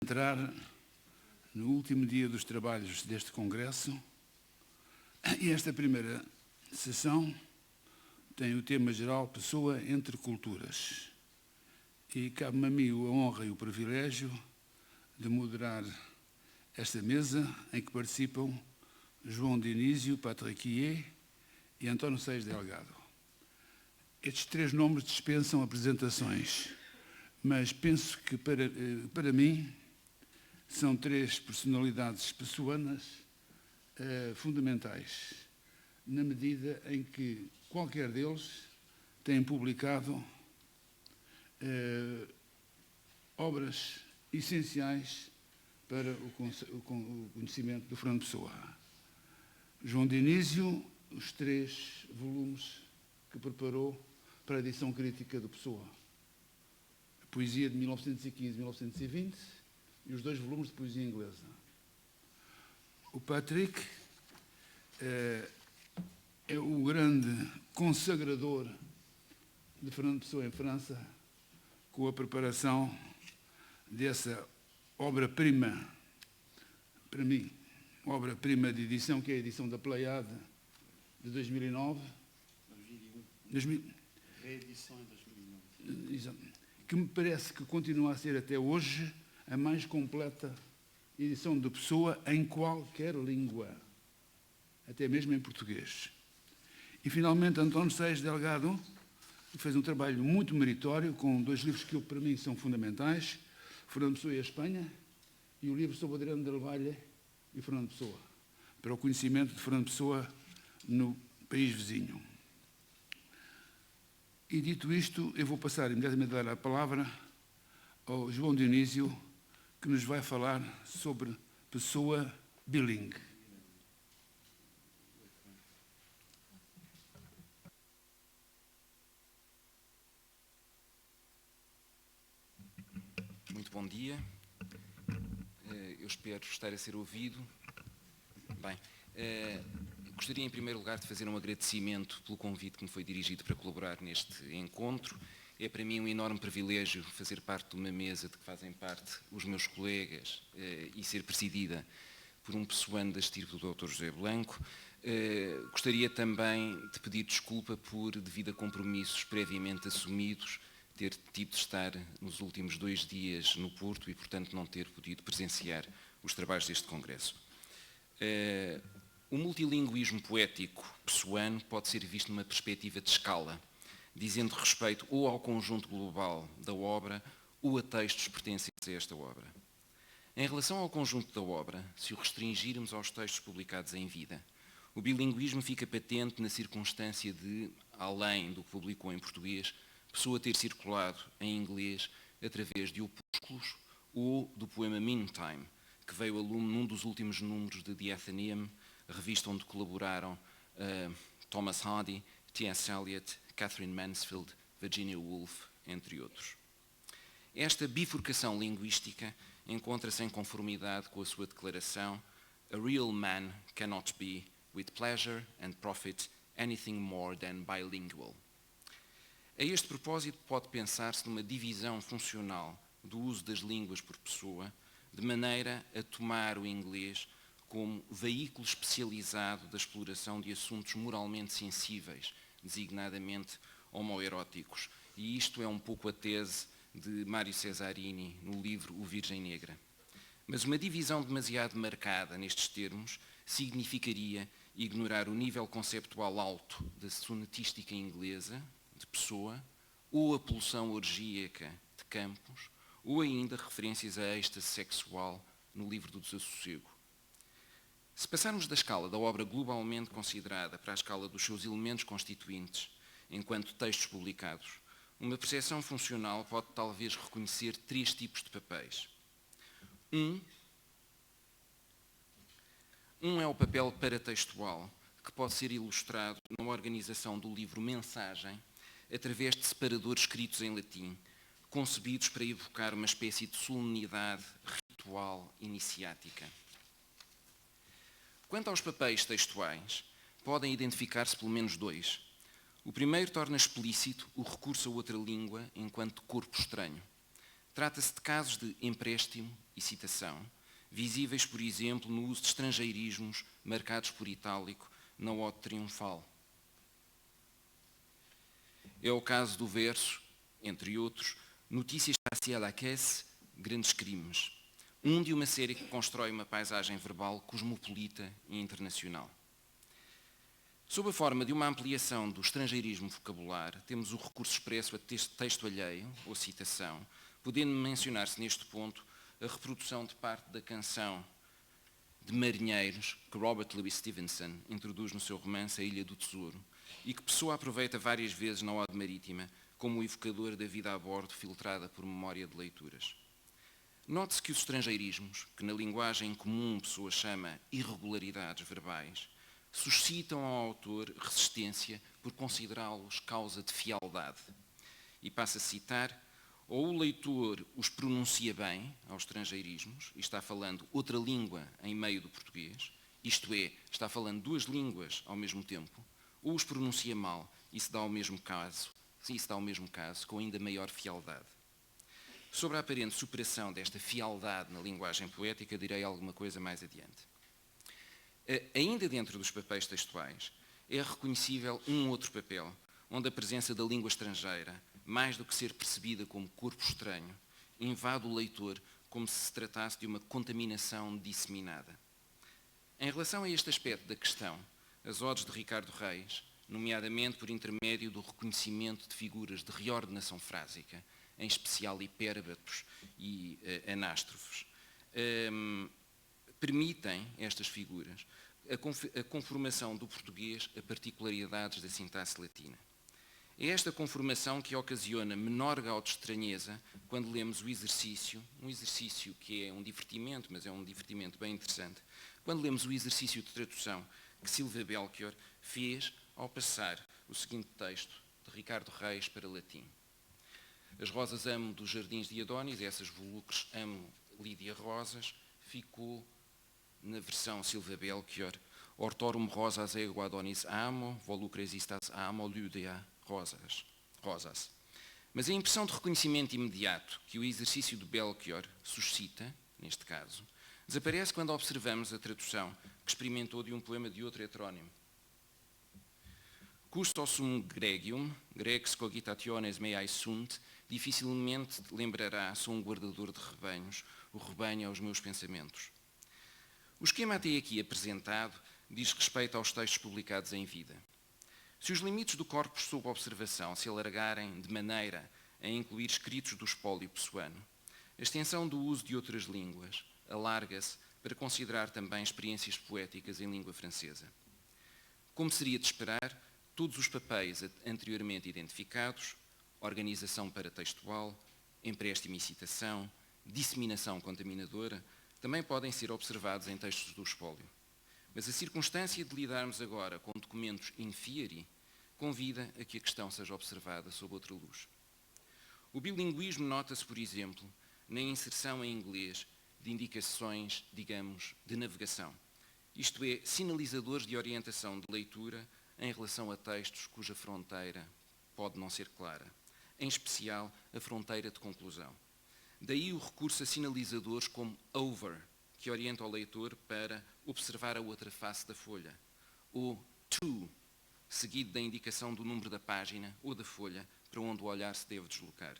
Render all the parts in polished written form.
Entrar no último dia dos trabalhos deste Congresso, e esta primeira sessão tem o tema geral Pessoa entre Culturas. E cabe-me a mim a honra e o privilégio de moderar esta mesa em que participam João Dionísio Patriquier e António Seis Delgado. Estes três nomes dispensam apresentações, mas penso que para mim são três personalidades pessoanas fundamentais, na medida em que qualquer deles tem publicado obras essenciais para o conhecimento do Fernando Pessoa. João Dionísio, os 3 volumes que preparou para a edição crítica do Pessoa. A poesia de 1915-1920 e os 2 volumes de poesia inglesa. O Patrick é o grande consagrador de Fernando Pessoa em França, com a preparação dessa obra-prima, para mim, obra-prima de edição, que é a edição da Pleiade de 2009. 2001. Reedição em 2009. Que me parece que continua a ser até hoje a mais completa edição de Pessoa em qualquer língua, até mesmo em português. E, finalmente, António Seis Delgado fez um trabalho muito meritório com 2 livros que, para mim, são fundamentais, Fernando Pessoa e a Espanha, e o livro sobre Adriano del Valle e Fernando Pessoa, para o conhecimento de Fernando Pessoa no país vizinho. E, dito isto, eu vou passar imediatamente a dar a palavra ao João Dionísio, que nos vai falar sobre Pessoa bilingue. Muito bom dia. Eu espero estar a ser ouvido. Bem, gostaria em primeiro lugar de fazer um agradecimento pelo convite que me foi dirigido para colaborar neste encontro. É para mim um enorme privilégio fazer parte de uma mesa de que fazem parte os meus colegas e ser presidida por um pessoano da estirpe do Dr. José Blanco. Gostaria também de pedir desculpa por, devido a compromissos previamente assumidos, ter tido de estar nos últimos 2 dias no Porto e, portanto, não ter podido presenciar os trabalhos deste Congresso. O multilinguismo poético pessoano pode ser visto numa perspectiva de escala, dizendo respeito ou ao conjunto global da obra ou a textos pertencentes a esta obra. Em relação ao conjunto da obra, se o restringirmos aos textos publicados em vida, o bilinguismo fica patente na circunstância de, além do que publicou em português, Pessoa ter circulado em inglês através de opúsculos ou do poema Meantime, que veio a lume num dos últimos números de The Athenaeum, revista onde colaboraram Thomas Hardy, T.S. Eliot, Catherine Mansfield, Virginia Woolf, entre outros. Esta bifurcação linguística encontra-se em conformidade com a sua declaração "A real man cannot be, with pleasure and profit, anything more than bilingual." A este propósito, pode pensar-se numa divisão funcional do uso das línguas por pessoa, de maneira a tomar o inglês como veículo especializado da exploração de assuntos moralmente sensíveis, designadamente homoeróticos. E isto é um pouco a tese de Mário Cesarini no livro O Virgem Negra. Mas uma divisão demasiado marcada nestes termos significaria ignorar o nível conceptual alto da sonetística inglesa, de Pessoa, ou a pulsão orgíaca de Campos, ou ainda referências a êxtase sexual no livro do Desassossego. Se passarmos da escala da obra globalmente considerada para a escala dos seus elementos constituintes, enquanto textos publicados, uma percepção funcional pode talvez reconhecer 3 tipos de papéis. Um é o papel paratextual, que pode ser ilustrado na organização do livro Mensagem, através de separadores escritos em latim, concebidos para evocar uma espécie de solenidade ritual iniciática. Quanto aos papéis textuais, podem identificar-se pelo menos 2. O primeiro torna explícito o recurso a outra língua enquanto corpo estranho. Trata-se de casos de empréstimo e citação, visíveis, por exemplo, no uso de estrangeirismos marcados por itálico na ode triunfal. É o caso do verso, entre outros, Notícias à la caisse, Grandes Crimes, um de uma série que constrói uma paisagem verbal cosmopolita e internacional. Sob a forma de uma ampliação do estrangeirismo vocabular, temos o recurso expresso a texto alheio, ou citação, podendo mencionar-se neste ponto a reprodução de parte da canção de marinheiros que Robert Louis Stevenson introduz no seu romance A Ilha do Tesouro e que Pessoa aproveita várias vezes na Ode Marítima como evocador da vida a bordo filtrada por memória de leituras. Note-se que os estrangeirismos, que na linguagem comum Pessoa chama irregularidades verbais, suscitam ao autor resistência por considerá-los causa de fialdade. E passa a citar: ou o leitor os pronuncia bem aos estrangeirismos, e está falando outra língua em meio do português, isto é, está falando duas línguas ao mesmo tempo, ou os pronuncia mal, e se dá o mesmo caso, com ainda maior fialdade. Sobre a aparente superação desta fialdade na linguagem poética, direi alguma coisa mais adiante. Ainda dentro dos papéis textuais, é reconhecível um outro papel, onde a presença da língua estrangeira, mais do que ser percebida como corpo estranho, invade o leitor como se tratasse de uma contaminação disseminada. Em relação a este aspecto da questão, as odes de Ricardo Reis, nomeadamente por intermédio do reconhecimento de figuras de reordenação frásica, em especial hipérbatos e anástrofes, permitem, estas figuras, a conformação do português a particularidades da sintaxe latina. É esta conformação que ocasiona menor grau de estranheza quando lemos o exercício, um exercício que é um divertimento, mas é um divertimento bem interessante, quando lemos o exercício de tradução que Silva Belchior fez ao passar o seguinte texto de Ricardo Reis para latim. As rosas amo dos jardins de Adonis, essas volucres amo Lídia Rosas, ficou na versão Silva Belchior, hortorum rosas ego Adonis amo, volucres istas amo, Lídia Rosas. Mas a impressão de reconhecimento imediato que o exercício de Belchior suscita, neste caso, desaparece quando observamos a tradução que experimentou de um poema de outro heterónimo. Custos sum gregium, grex cogitationes meae sunt, dificilmente lembrará, sou um guardador de rebanhos, o rebanho aos meus pensamentos. O esquema até aqui apresentado diz respeito aos textos publicados em vida. Se os limites do corpus sob observação se alargarem de maneira a incluir escritos do espólio pessoano, a extensão do uso de outras línguas alarga-se para considerar também experiências poéticas em língua francesa. Como seria de esperar, todos os papéis anteriormente identificados, organização paratextual, empréstimo e citação, disseminação contaminadora, também podem ser observados em textos do espólio. Mas a circunstância de lidarmos agora com documentos in fieri convida a que a questão seja observada sob outra luz. O bilinguismo nota-se, por exemplo, na inserção em inglês de indicações, digamos, de navegação, isto é, sinalizadores de orientação de leitura em relação a textos cuja fronteira pode não ser clara, em especial a fronteira de conclusão. Daí o recurso a sinalizadores como over, que orienta o leitor para observar a outra face da folha, ou to, seguido da indicação do número da página ou da folha para onde o olhar se deve deslocar.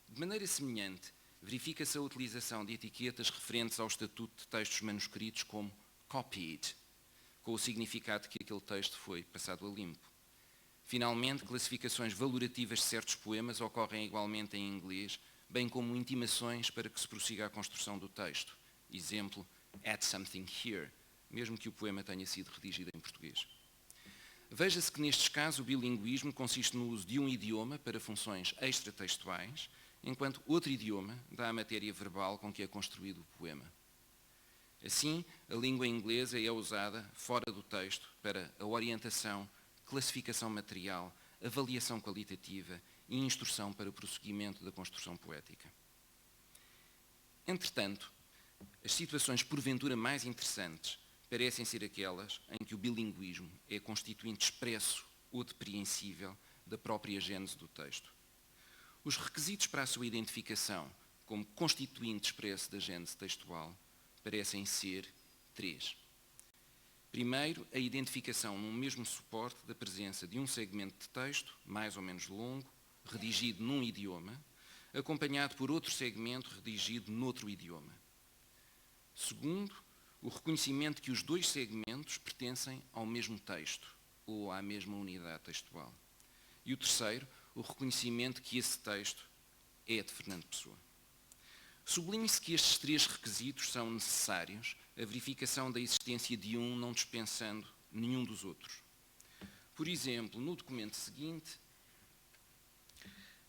De maneira semelhante, verifica-se a utilização de etiquetas referentes ao estatuto de textos manuscritos como copied, com o significado que aquele texto foi passado a limpo. Finalmente, classificações valorativas de certos poemas ocorrem igualmente em inglês, bem como intimações para que se prossiga a construção do texto. Exemplo, add something here, mesmo que o poema tenha sido redigido em português. Veja-se que nestes casos o bilinguismo consiste no uso de um idioma para funções extratextuais, enquanto outro idioma dá a matéria verbal com que é construído o poema. Assim, a língua inglesa é usada fora do texto para a orientação, classificação material, avaliação qualitativa e instrução para o prosseguimento da construção poética. Entretanto, as situações porventura mais interessantes parecem ser aquelas em que o bilinguismo é constituinte expresso ou depreensível da própria gênese do texto. Os requisitos para a sua identificação como constituinte expresso da gênese textual, parecem ser 3. Primeiro, a identificação num mesmo suporte da presença de um segmento de texto, mais ou menos longo, redigido num idioma, acompanhado por outro segmento redigido noutro idioma. Segundo, o reconhecimento que os dois segmentos pertencem ao mesmo texto ou à mesma unidade textual. E o terceiro, o reconhecimento que esse texto é de Fernando Pessoa. Sublinhe-se que estes 3 requisitos são necessários, a verificação da existência de um não dispensando nenhum dos outros. Por exemplo, no documento seguinte,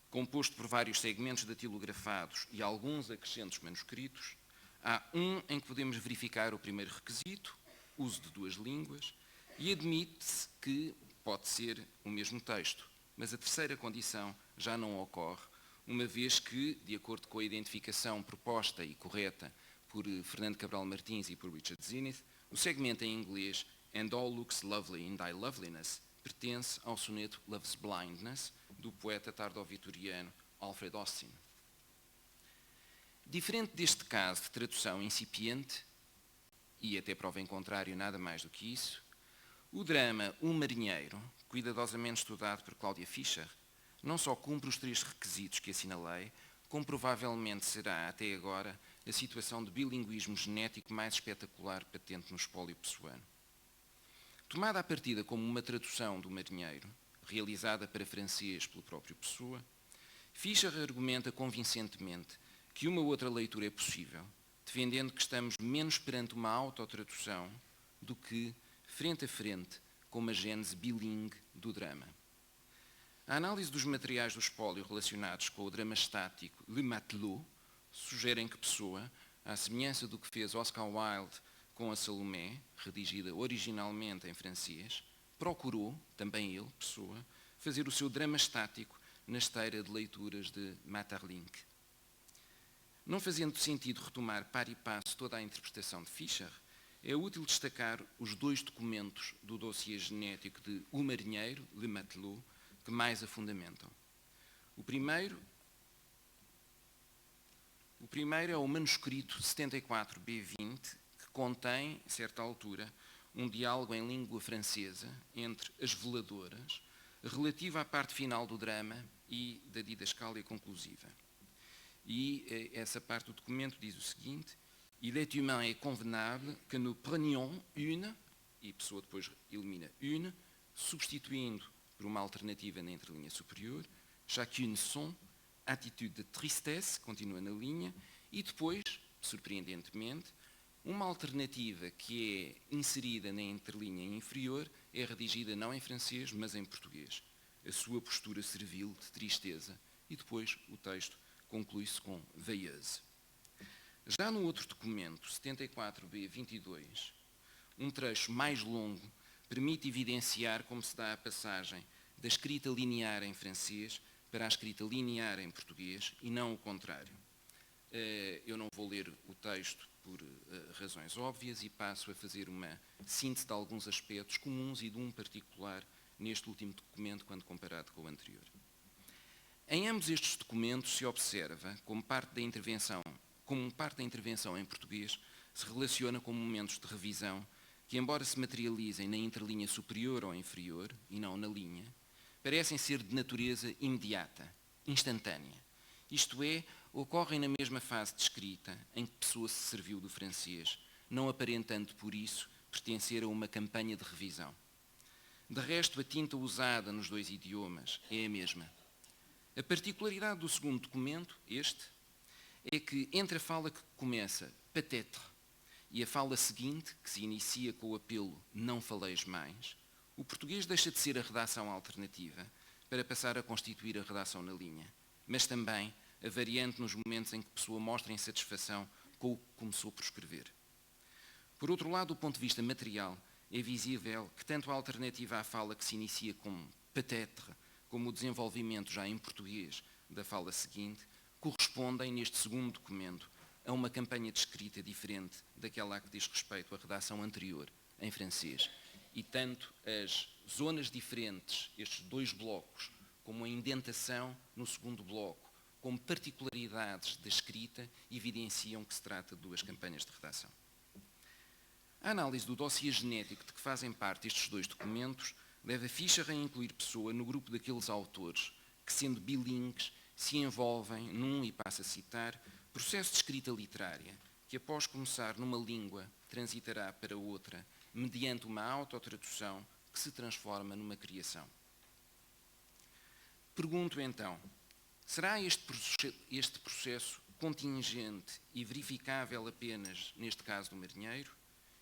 composto por vários segmentos datilografados e alguns acrescentos manuscritos, há um em que podemos verificar o primeiro requisito, uso de 2 línguas, e admite-se que pode ser o mesmo texto, mas a terceira condição já não ocorre, uma vez que, de acordo com a identificação proposta e correta por Fernando Cabral Martins e por Richard Zenith, o segmento em inglês "And all looks lovely in thy loveliness" pertence ao soneto Love's Blindness, do poeta tardo-vitoriano Alfred Austin. Diferente deste caso de tradução incipiente, e até prova em contrário nada mais do que isso, o drama Um Marinheiro, cuidadosamente estudado por Cláudia Fischer, não só cumpre os 3 requisitos que assinalei, como provavelmente será, até agora, a situação de bilinguismo genético mais espetacular patente no espólio pessoano. Tomada à partida como uma tradução do Marinheiro, realizada para francês pelo próprio Pessoa, Fischer argumenta convincentemente que uma outra leitura é possível, defendendo que estamos menos perante uma autotradução do que frente a frente com uma gênese bilingue do drama. A análise dos materiais do espólio relacionados com o drama estático Le Matelot sugerem que Pessoa, à semelhança do que fez Oscar Wilde com a Salomé, redigida originalmente em francês, procurou, também ele, Pessoa, fazer o seu drama estático na esteira de leituras de Maeterlinck. Não fazendo sentido retomar par e passo toda a interpretação de Fischer, é útil destacar os 2 documentos do dossiê genético de O Marinheiro, Le Matelot, que mais a fundamentam. O primeiro é o manuscrito 74B20, que contém, a certa altura, um diálogo em língua francesa entre as veladoras, relativo à parte final do drama e da didascália conclusiva. E essa parte do documento diz o seguinte: Il est humain et convenable que nous prenions une, e Pessoa depois elimina une, substituindo por uma alternativa na entrelinha superior, chacune son, attitude de tristesse, continua na linha, e depois, surpreendentemente, uma alternativa que é inserida na entrelinha inferior é redigida não em francês, mas em português. A sua postura servil de tristeza, e depois o texto conclui-se com veilleuse. Já no outro documento, 74B22, um trecho mais longo permite evidenciar como se dá a passagem da escrita linear em francês para a escrita linear em português e não o contrário. Eu não vou ler o texto por razões óbvias e passo a fazer uma síntese de alguns aspectos comuns e de um particular neste último documento quando comparado com o anterior. Em ambos estes documentos se observa como parte da intervenção em português se relaciona com momentos de revisão que, embora se materializem na interlinha superior ou inferior, e não na linha, parecem ser de natureza imediata, instantânea. Isto é, ocorrem na mesma fase de escrita em que Pessoa se serviu do francês, não aparentando por isso pertencer a uma campanha de revisão. De resto, a tinta usada nos 2 idiomas é a mesma. A particularidade do segundo documento, este, é que entre a fala que começa peut-être e a fala seguinte, que se inicia com o apelo não faleis mais, o português deixa de ser a redação alternativa para passar a constituir a redação na linha, mas também a variante nos momentos em que a pessoa mostra insatisfação com o que começou por escrever. Por outro lado, do ponto de vista material, é visível que tanto a alternativa à fala que se inicia com peut-être, como o desenvolvimento já em português da fala seguinte, correspondem, neste segundo documento, a uma campanha de escrita diferente daquela a que diz respeito à redação anterior, em francês. E tanto as zonas diferentes, estes 2 blocos, como a indentação no segundo bloco, como particularidade particularidades da escrita evidenciam que se trata de duas campanhas de redação. A análise do dossiê genético de que fazem parte estes dois documentos leva Fischer a incluir Pessoa no grupo daqueles autores que, sendo bilíngues, se envolvem num, e passo a citar, processo de escrita literária que, após começar numa língua, transitará para outra mediante uma autotradução que se transforma numa criação. Pergunto então, será este processo contingente e verificável apenas neste caso do marinheiro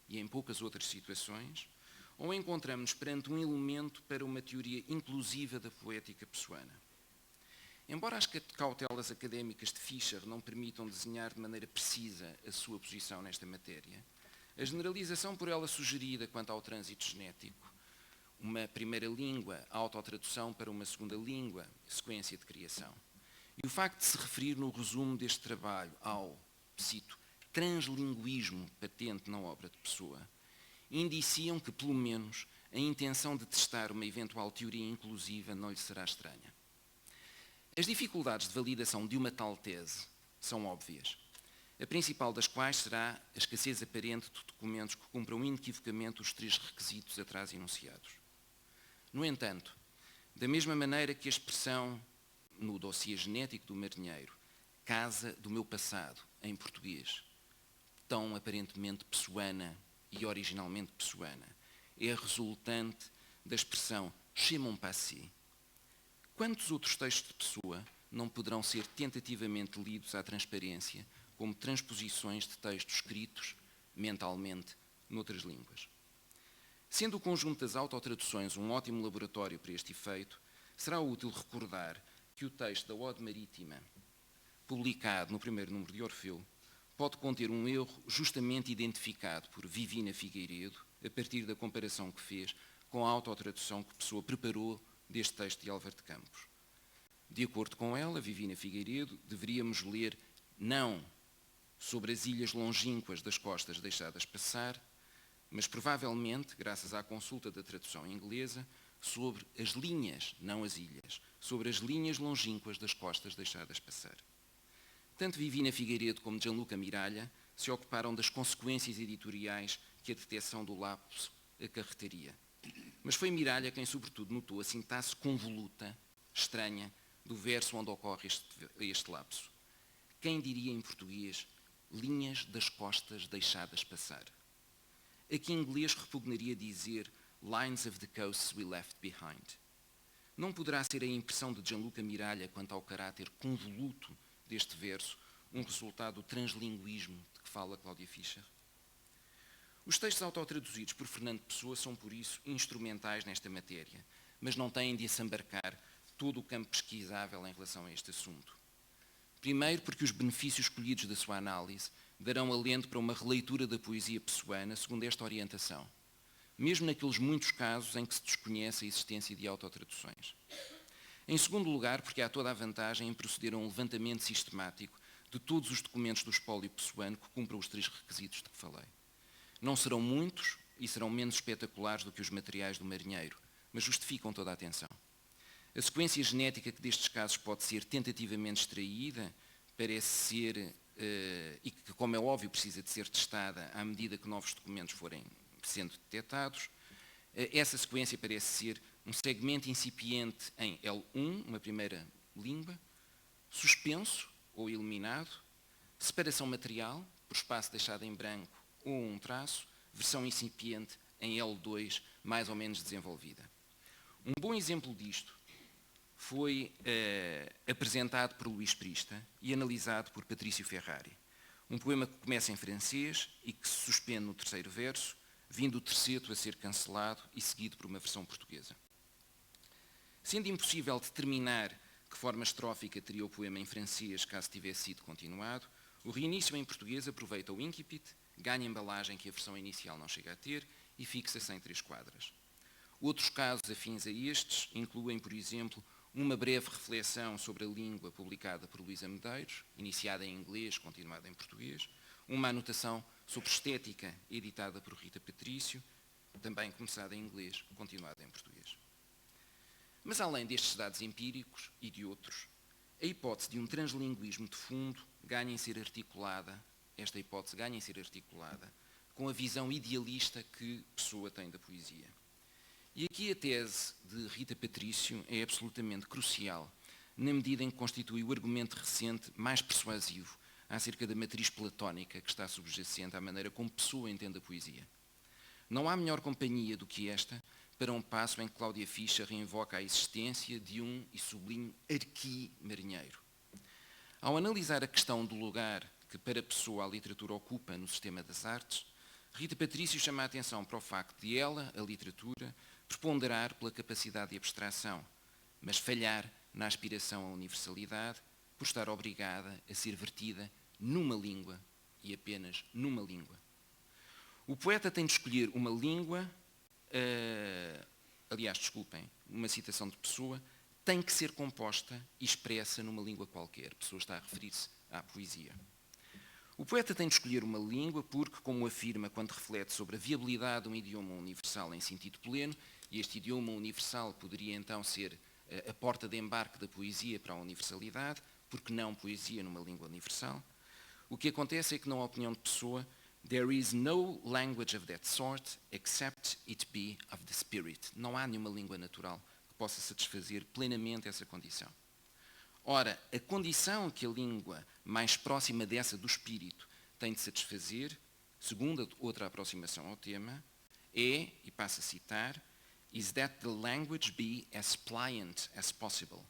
e em poucas outras situações, ou encontramos-nos perante um elemento para uma teoria inclusiva da poética pessoana? Embora as cautelas académicas de Fischer não permitam desenhar de maneira precisa a sua posição nesta matéria, a generalização por ela sugerida quanto ao trânsito genético, uma primeira língua, autotradução para uma segunda língua, sequência de criação, e o facto de se referir no resumo deste trabalho ao, cito, translinguismo patente na obra de Pessoa, indiciam que, pelo menos, a intenção de testar uma eventual teoria inclusiva não lhe será estranha. As dificuldades de validação de uma tal tese são óbvias, a principal das quais será a escassez aparente de documentos que cumpram inequivocamente os 3 requisitos atrás enunciados. No entanto, da mesma maneira que a expressão no dossiê genético do marinheiro, casa do meu passado, em português, tão aparentemente pessoana e originalmente pessoana, é resultante da expressão chez mon passé. Quantos outros textos de Pessoa não poderão ser tentativamente lidos à transparência como transposições de textos escritos mentalmente noutras línguas? Sendo o conjunto das autotraduções um ótimo laboratório para este efeito, será útil recordar que o texto da Ode Marítima, publicado no primeiro número de Orfeu, pode conter um erro justamente identificado por Vivina Figueiredo, a partir da comparação que fez com a autotradução que Pessoa preparou deste texto de Álvaro de Campos. De acordo com ela, Vivina Figueiredo, deveríamos ler não sobre as ilhas longínquas das costas deixadas passar, mas provavelmente, graças à consulta da tradução inglesa, sobre as linhas, não as ilhas, sobre as linhas longínquas das costas deixadas passar. Tanto Vivina Figueiredo como Gianluca Miralha se ocuparam das consequências editoriais que a detecção do lapso acarretaria. Mas foi Miralha quem, sobretudo, notou a sintaxe convoluta, estranha, do verso onde ocorre este lapso. Quem diria em português, linhas das costas deixadas passar? Aqui em inglês repugnaria dizer lines of the coasts we left behind. Não poderá ser a impressão de Gianluca Miralha quanto ao caráter convoluto deste verso um resultado do translinguismo de que fala Cláudia Fischer? Os textos autotraduzidos por Fernando Pessoa são, por isso, instrumentais nesta matéria, mas não têm de assambarcar todo o campo pesquisável em relação a este assunto. Primeiro, porque os benefícios escolhidos da sua análise darão alento para uma releitura da poesia pessoana segundo esta orientação, mesmo naqueles muitos casos em que se desconhece a existência de autotraduções. Em segundo lugar, porque há toda a vantagem em proceder a um levantamento sistemático de todos os documentos do espólio pessoano que cumpram os 3 requisitos de que falei. Não serão muitos e serão menos espetaculares do que os materiais do marinheiro, mas justificam toda a atenção. A sequência genética que destes casos pode ser tentativamente extraída parece ser, e que, como é óbvio, precisa de ser testada à medida que novos documentos forem sendo detectados, essa sequência parece ser um segmento incipiente em L1, uma primeira língua, suspenso ou eliminado, separação material, por espaço deixado em branco ou um traço, versão incipiente em L2, mais ou menos desenvolvida. Um bom exemplo disto foi apresentado por Luís Prista e analisado por Patrício Ferrari. Um poema que começa em francês e que se suspende no 3º verso, vindo o terceto a ser cancelado e seguido por uma versão portuguesa. Sendo impossível determinar que forma estrófica teria o poema em francês caso tivesse sido continuado, o reinício em português aproveita o incipit, ganha embalagem que a versão inicial não chega a ter e fixa-se em 3 quadras. Outros casos afins a estes incluem, por exemplo, uma breve reflexão sobre a língua publicada por Luísa Medeiros, iniciada em inglês, continuada em português, uma anotação sobre estética editada por Rita Patrício, também começada em inglês, continuada em português. Mas além destes dados empíricos e de outros, A hipótese de um translinguismo de fundo ganha em ser articulada, esta hipótese ganha em ser articulada com a visão idealista que Pessoa tem da poesia. E aqui a tese de Rita Patrício é absolutamente crucial, na medida em que constitui o argumento recente mais persuasivo acerca da matriz platónica que está subjacente à maneira como Pessoa entende a poesia. Não há melhor companhia do que esta para um passo em que Cláudia Fischer reinvoca a existência de um, e sublinho, arqui-marinheiro. Ao analisar a questão do lugar que para Pessoa a literatura ocupa no sistema das artes, Rita Patrício chama a atenção para o facto de ela, a literatura, preponderar pela capacidade de abstração, mas falhar na aspiração à universalidade por estar obrigada a ser vertida numa língua e apenas numa língua. O poeta tem de escolher uma língua, uma citação de Pessoa, tem que ser composta e expressa numa língua qualquer. Pessoa está a referir-se à poesia. O poeta tem de escolher uma língua porque, como afirma quando reflete sobre a viabilidade de um idioma universal em sentido pleno, e este idioma universal poderia então ser a porta de embarque da poesia para a universalidade, porque não poesia numa língua universal, o que acontece é que, na opinião de Pessoa, there is no language of that sort except it be of the spirit. Não há nenhuma língua natural que possa satisfazer plenamente essa condição. Ora, a condição que a língua mais próxima dessa do espírito tem de satisfazer, segundo outra aproximação ao tema, é, e passo a citar, is that the language be as pliant as possible,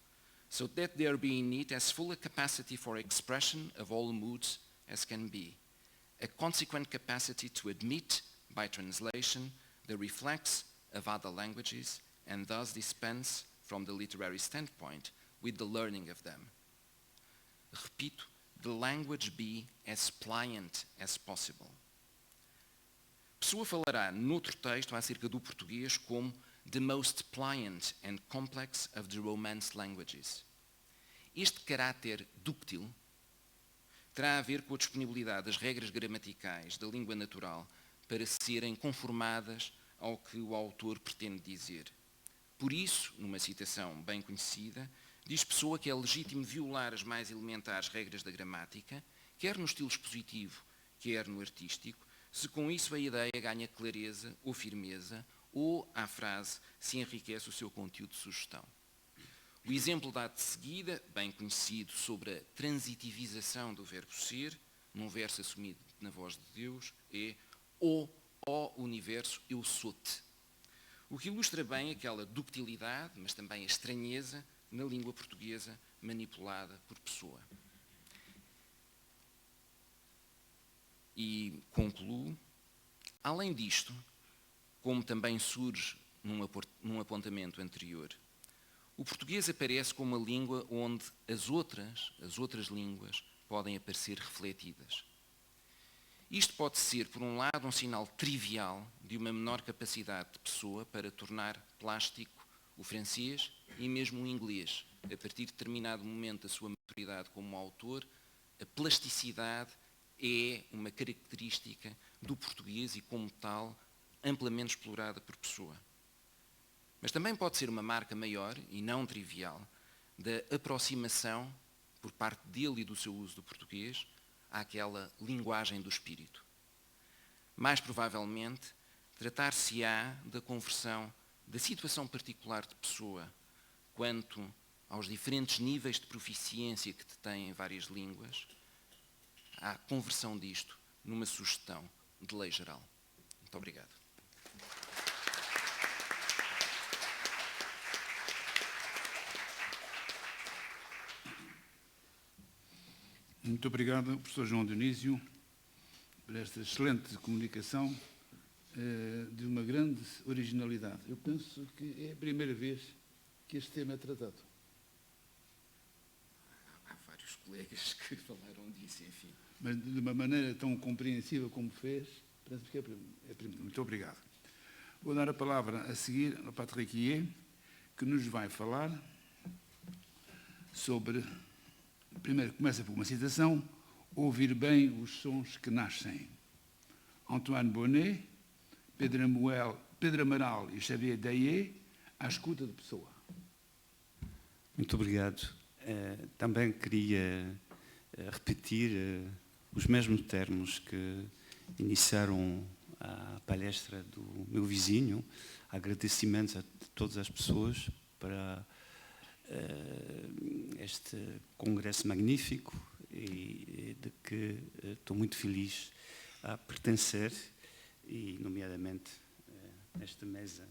so that there be in it as full a capacity for expression of all moods as can be, a consequent capacity to admit, by translation, the reflex of other languages, and thus dispense, from the literary standpoint, with the learning of them. Repito, the language be as pliant as possible. Pessoa falará noutro texto acerca do português como the most pliant and complex of the Romance languages. Este caráter dúctil terá a ver com a disponibilidade das regras gramaticais da língua natural para serem conformadas ao que o autor pretende dizer. Por isso, numa citação bem conhecida, diz Pessoa que é legítimo violar as mais elementares regras da gramática, quer no estilo expositivo, quer no artístico, se com isso a ideia ganha clareza ou firmeza, ou a frase se enriquece o seu conteúdo de sugestão. O exemplo dado de seguida, bem conhecido, sobre a transitivização do verbo ser, num verso assumido na voz de Deus, é ó universo, eu sou-te. O que ilustra bem aquela ductilidade, mas também a estranheza, na língua portuguesa manipulada por Pessoa. E concluo, além disto, como também surge num apontamento anterior, o português aparece como uma língua onde as outras línguas podem aparecer refletidas. Isto pode ser, por um lado, um sinal trivial de uma menor capacidade de Pessoa para tornar plástico o francês e mesmo o inglês. A partir de determinado momento da sua maturidade como autor, a plasticidade é uma característica do português e, como tal, amplamente explorada por Pessoa. Mas também pode ser uma marca maior, e não trivial, da aproximação, por parte dele e do seu uso do português, àquela linguagem do espírito. Mais provavelmente, tratar-se-á da conversão da situação particular de Pessoa quanto aos diferentes níveis de proficiência que detém em várias línguas, à conversão disto numa sugestão de lei geral. Muito obrigado. Muito obrigado, professor João Dionísio, por esta excelente comunicação de uma grande originalidade. Eu penso que é a primeira vez que este tema é tratado. Há vários colegas que falaram disso, enfim. Mas de uma maneira tão compreensiva como fez, penso que é a primeira. Muito obrigado. Vou dar a palavra a seguir ao Patrick Hiet, que nos vai falar sobre... Primeiro, começa por uma citação: ouvir bem os sons que nascem. Antoine Bonnet, Pedro Amaral e Xavier Daillet, à escuta de Pessoa. Muito obrigado. também queria repetir os mesmos termos que iniciaram a palestra do meu vizinho, agradecimentos a todas as pessoas para este congresso magnífico e de que estou muito feliz a pertencer, e nomeadamente nesta mesa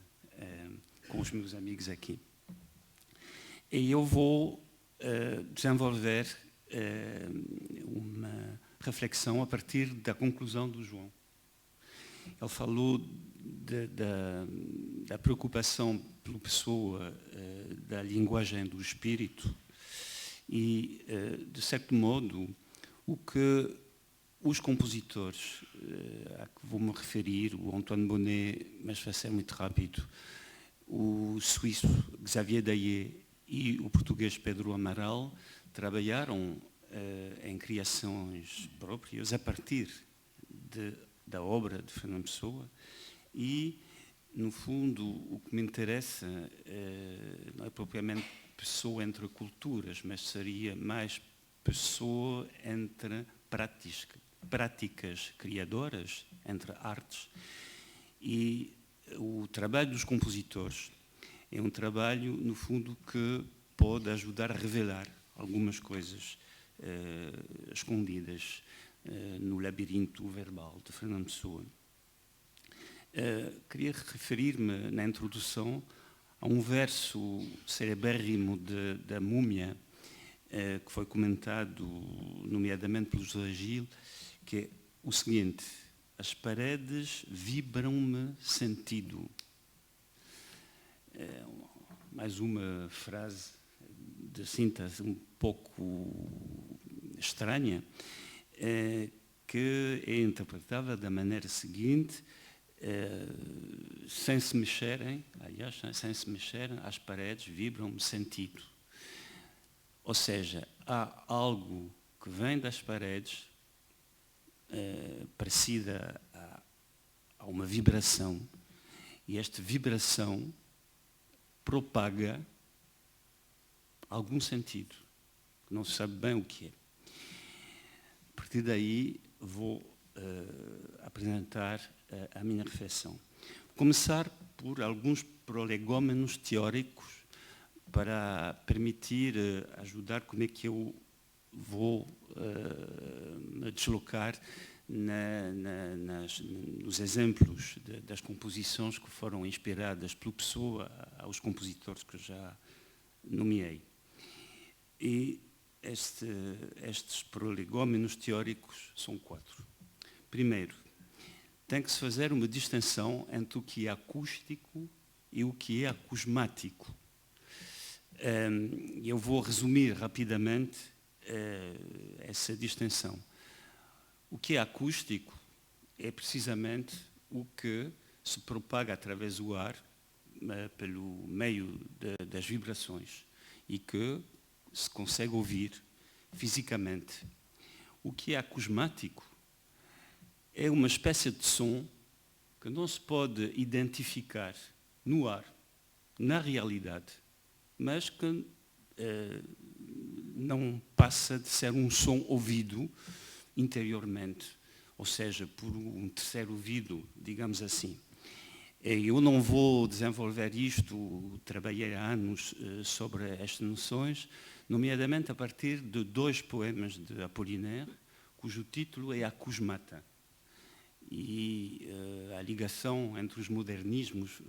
com os meus amigos aqui. E eu vou desenvolver uma reflexão a partir da conclusão do João. Ele falou da preocupação pela pessoa, da linguagem do espírito e, de certo modo, o que os compositores a que vou me referir, o Antoine Bonnet, mas vai ser muito rápido, o suíço Xavier Daillet e o português Pedro Amaral, trabalharam em criações próprias a partir da obra de Fernando Pessoa e, no fundo, o que me interessa não é propriamente pessoa entre culturas, mas seria mais pessoa entre práticas criadoras, entre artes. E o trabalho dos compositores é um trabalho, no fundo, que pode ajudar a revelar algumas coisas escondidas no labirinto verbal de Fernando Pessoa. Queria referir-me na introdução a um verso cerebérrimo da Múmia, que foi comentado nomeadamente pelo José Gil, que é o seguinte: as paredes vibram-me sentido. Mais uma frase de síntese um pouco estranha, que é interpretável da maneira seguinte: sem se mexerem, as paredes vibram-me sentido. Ou seja, há algo que vem das paredes, parecida a uma vibração, e esta vibração propaga algum sentido, que não se sabe bem o que é. A partir daí vou apresentar a minha reflexão. Vou começar por alguns prolegômenos teóricos para permitir ajudar como é que eu vou me deslocar nos exemplos das composições que foram inspiradas pela Pessoa aos compositores que já nomeei. E estes prolegômenos teóricos são 4. Primeiro, tem que se fazer uma distinção entre o que é acústico e o que é acusmático. Eu vou resumir rapidamente essa distinção. O que é acústico é precisamente o que se propaga através do ar, pelo meio das vibrações, e que se consegue ouvir fisicamente. O que é acusmático é uma espécie de som que não se pode identificar no ar, na realidade, mas que não passa de ser um som ouvido interiormente, ou seja, por um terceiro ouvido, digamos assim. Eu não vou desenvolver isto, trabalhei há anos sobre estas noções, nomeadamente a partir de 2 poemas de Apollinaire, cujo título é Acusmata. E a ligação entre os modernismos,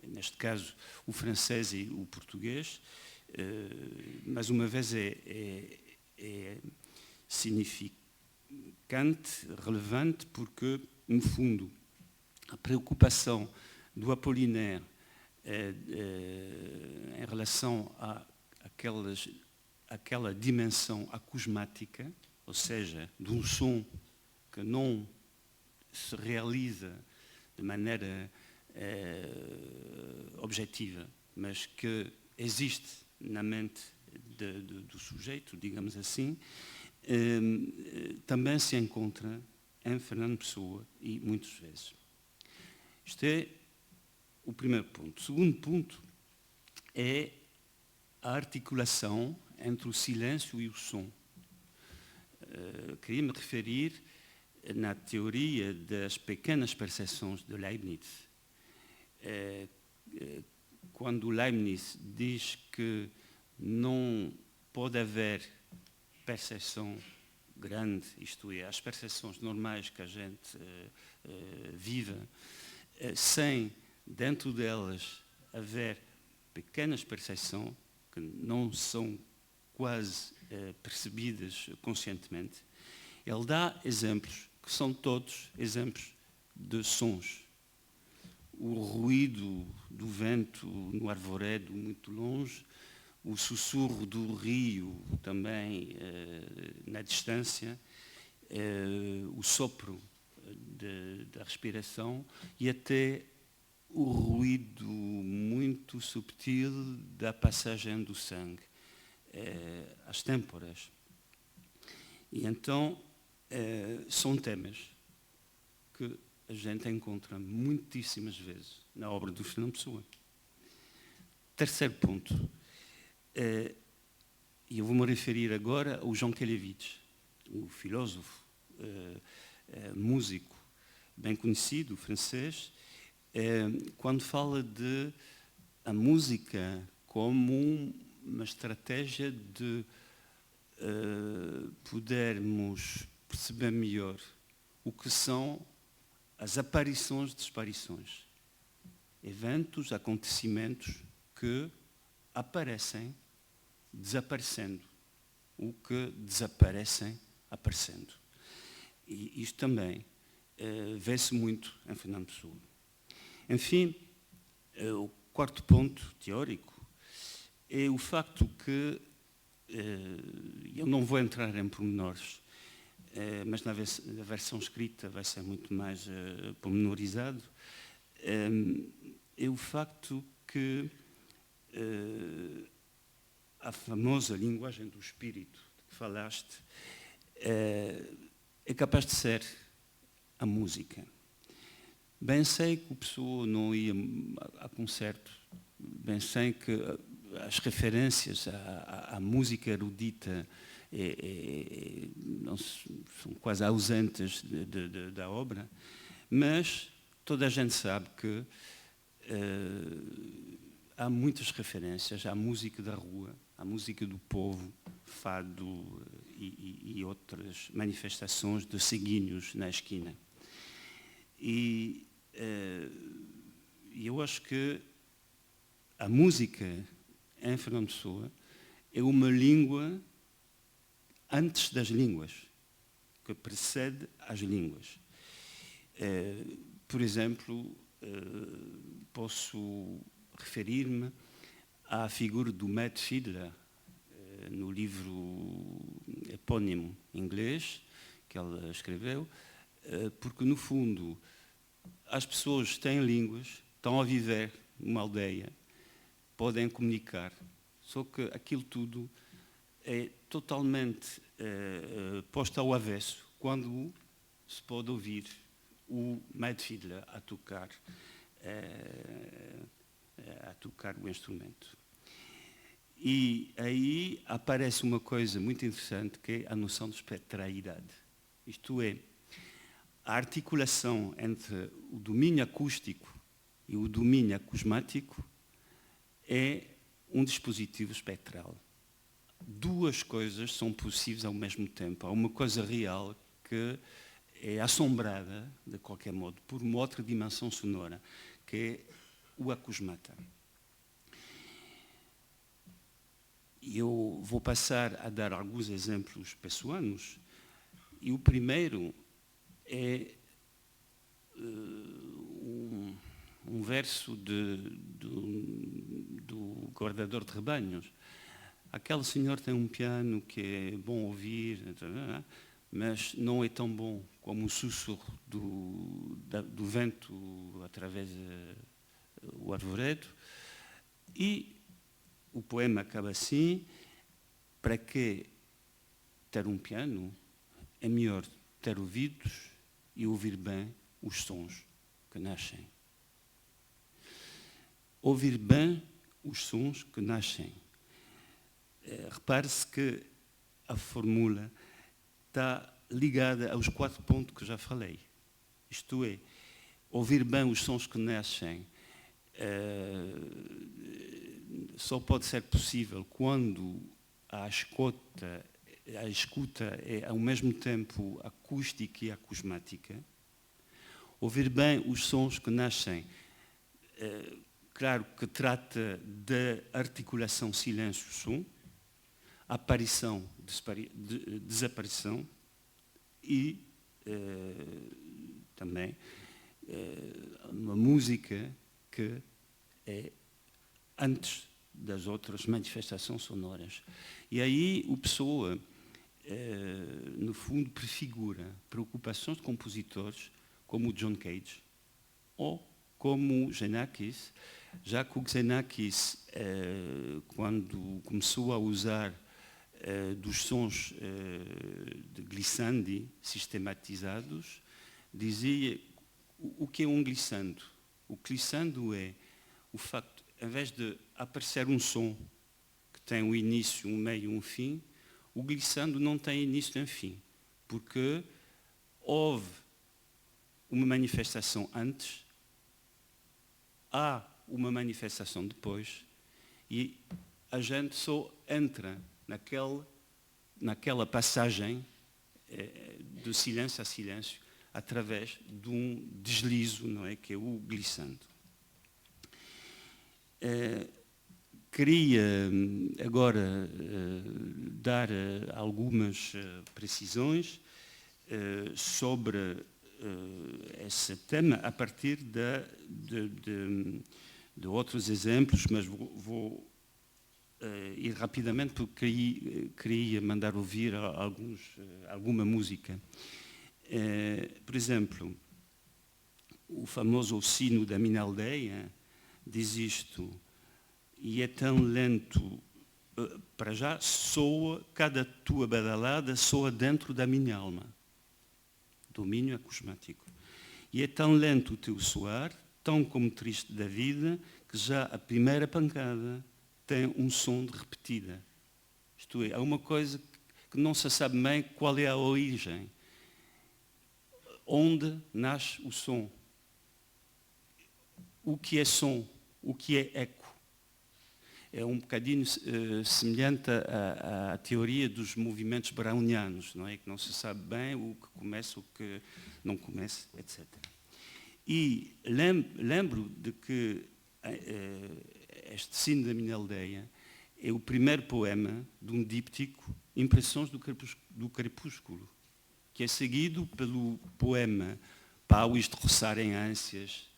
neste caso o francês e o português, mais uma vez é significante, relevante, porque, no fundo, a preocupação do Apollinaire em relação àquela dimensão acusmática, ou seja, de um som que não se realiza de maneira objetiva, mas que existe na mente do sujeito, digamos assim, também se encontra em Fernando Pessoa e muitas vezes. Isto é o primeiro ponto. O segundo ponto é a articulação entre o silêncio e o som. Queria me referir na teoria das pequenas percepções de Leibniz. Quando Leibniz diz que não pode haver percepção grande, isto é, as percepções normais que a gente vive, sem dentro delas haver pequenas percepções que não são quase percebidas conscientemente, ele dá exemplos que são todos exemplos de sons. O ruído do vento no arvoredo muito longe, o sussurro do rio também na distância, o sopro da respiração e até o ruído muito subtil da passagem do sangue, as têmporas. E então são temas que a gente encontra muitíssimas vezes na obra do Fernando Pessoa. Terceiro ponto, e eu vou me referir agora ao Jean Kelevitch, o filósofo, músico bem conhecido, francês, quando fala de a música como uma estratégia de podermos perceber melhor o que são as aparições e desaparições. Eventos, acontecimentos que aparecem desaparecendo, o que desaparecem aparecendo. E isto também vê-se muito em Fernando Pessoa. Enfim, o quarto ponto teórico é o facto que, eu não vou entrar em pormenores, mas na versão escrita vai ser muito mais pormenorizado, é o facto que a famosa linguagem do espírito de que falaste é capaz de ser a música. Bem sei que o Pessoa não ia a concerto, bem sei que as referências à música erudita são quase ausentes da obra, mas toda a gente sabe que há muitas referências à música da rua, à música do povo, fado e outras manifestações de ceguinhos na esquina. E eu acho que a música em Fernando Pessoa é uma língua antes das línguas, que precede as línguas. Por exemplo, posso referir-me à figura do Matt Fiedler, no livro epónimo inglês que ele escreveu, porque, no fundo, as pessoas têm línguas, estão a viver numa aldeia, podem comunicar, só que aquilo tudo é totalmente posto ao avesso quando se pode ouvir o Matt Fiedler a tocar o instrumento. E aí aparece uma coisa muito interessante, que é a noção de espectralidade. Isto é, a articulação entre o domínio acústico e o domínio acusmático é um dispositivo espectral. Duas coisas são possíveis ao mesmo tempo. Há uma coisa real que é assombrada, de qualquer modo, por uma outra dimensão sonora, que é o acusmata. Eu vou passar a dar alguns exemplos pessoanos, e o primeiro é um verso do guardador de rebanhos. Aquele senhor tem um piano que é bom ouvir, mas não é tão bom como o sussurro do vento através do arvoredo. E o poema acaba assim: para que ter um piano? É melhor ter ouvidos e ouvir bem os sons que nascem. Ouvir bem os sons que nascem. Repare-se que a fórmula está ligada aos 4 pontos que já falei. Isto é, ouvir bem os sons que nascem só pode ser possível quando a escuta é ao mesmo tempo acústica e acusmática. Ouvir bem os sons que nascem, claro que trata de articulação silêncio-som, aparição, desaparição e também uma música que é antes das outras manifestações sonoras. E aí o Pessoa, no fundo, prefigura preocupações de compositores como o John Cage ou como o Xenakis, já que o Xenakis, quando começou a usar dos sons de glissandi sistematizados, dizia o que é um glissando. O glissando é o facto, em vez de aparecer um som que tem um início, um meio e um fim, o glissando não tem início nem fim, porque houve uma manifestação antes, há uma manifestação depois, e a gente só entra naquela passagem do silêncio a silêncio através de um deslizo, não é, que é o glissando. Queria agora dar algumas precisões sobre esse tema a partir de outros exemplos, mas vou ir rapidamente porque queria mandar ouvir alguma música. Por exemplo, o famoso sino da minha aldeia diz isto: e é tão lento, para já soa, cada tua badalada soa dentro da minha alma. Domínio acusmático. E é tão lento o teu soar, tão como triste da vida, que já a primeira pancada tem um som de repetida. Isto é, há uma coisa que não se sabe bem qual é a origem. Onde nasce o som? O que é som? O que é eco? É um bocadinho semelhante à teoria dos movimentos brownianos, não é? Que não se sabe bem o que começa, o que não começa, etc. E lembro de que este sino da minha aldeia é o primeiro poema de um díptico, Impressões do Crepúsculo, que é seguido pelo poema Pauis de Roçar em Ânsias,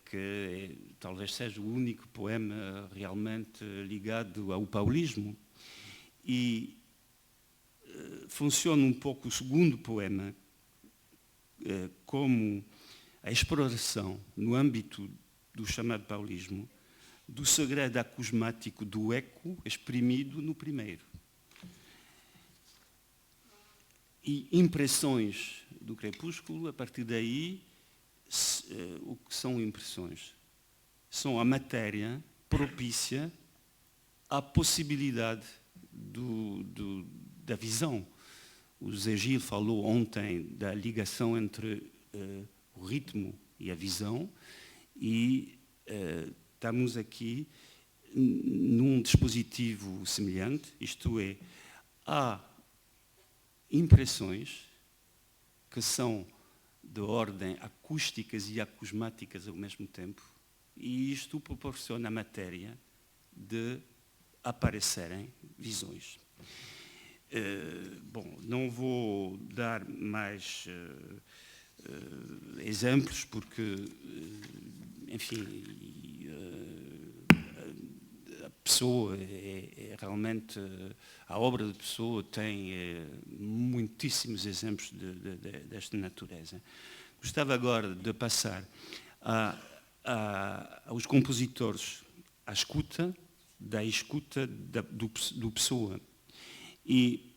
que talvez seja o único poema realmente ligado ao paulismo. E funciona um pouco o segundo poema como a exploração, no âmbito do chamado paulismo, do segredo acusmático do eco exprimido no primeiro. E Impressões do Crepúsculo, a partir daí, o que são impressões? São a matéria propícia à possibilidade da visão. O Zé Gil falou ontem da ligação entre o ritmo e a visão, e estamos aqui num dispositivo semelhante, isto é, há impressões que são de ordem acústicas e acusmáticas ao mesmo tempo, e isto proporciona a matéria de aparecerem visões. Bom, não vou dar mais exemplos porque, enfim, a Pessoa realmente, a obra de Pessoa tem muitíssimos exemplos desta natureza. Gostava agora de passar aos compositores, à escuta, da escuta do Pessoa. E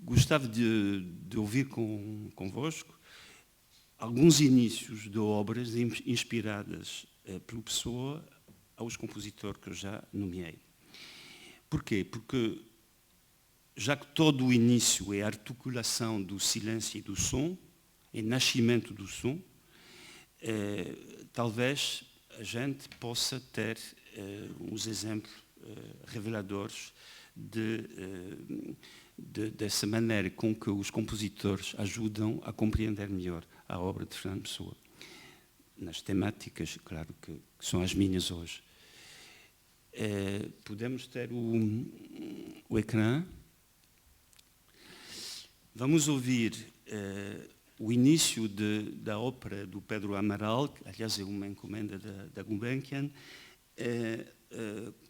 gostava de ouvir convosco alguns inícios de obras inspiradas pelo Pessoa aos compositores que eu já nomeei. Porquê? Porque já que todo o início é a articulação do silêncio e do som, é nascimento do som, talvez a gente possa ter uns exemplos reveladores dessa maneira com que os compositores ajudam a compreender melhor a obra de Fernando Pessoa. Nas temáticas, claro, que são as minhas hoje. Podemos ter o ecrã. Vamos ouvir o início da ópera do Pedro Amaral, que aliás é uma encomenda da Gulbenkian,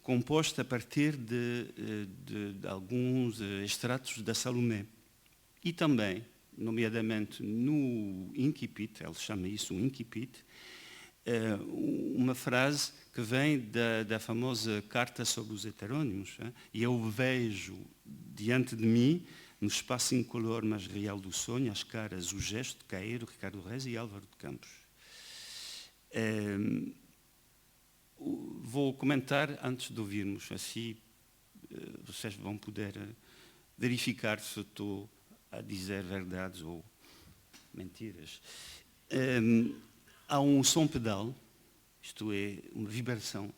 composta a partir de alguns extratos da Salomé. E também, nomeadamente no incipit, ele chama isso um incipit, uma frase que vem da famosa Carta sobre os Heterônimos. E eu vejo diante de mim, no espaço incolor mas real do sonho, as caras, o gesto de Caeiro, Ricardo Reis e Álvaro de Campos. Vou comentar antes de ouvirmos, assim vocês vão poder verificar se estou a dizer verdades ou mentiras. Há um som pedal, isto é, uma vibração,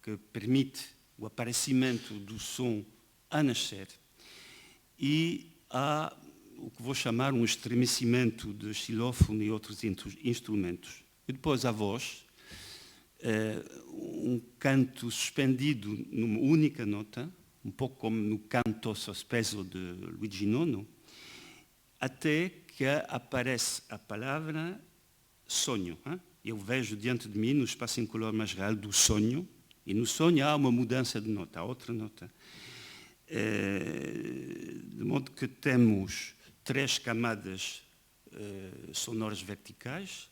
que permite o aparecimento do som a nascer, e há o que vou chamar um estremecimento de xilófono e outros instrumentos. E depois a voz, um canto suspendido numa única nota, um pouco como no canto sospeso de Luigi Nono, até que aparece a palavra sonho. Eu vejo diante de mim, no espaço incolor mais real, do sonho, e no sonho há uma mudança de nota, há outra nota. De modo que temos 3 camadas sonoras verticais,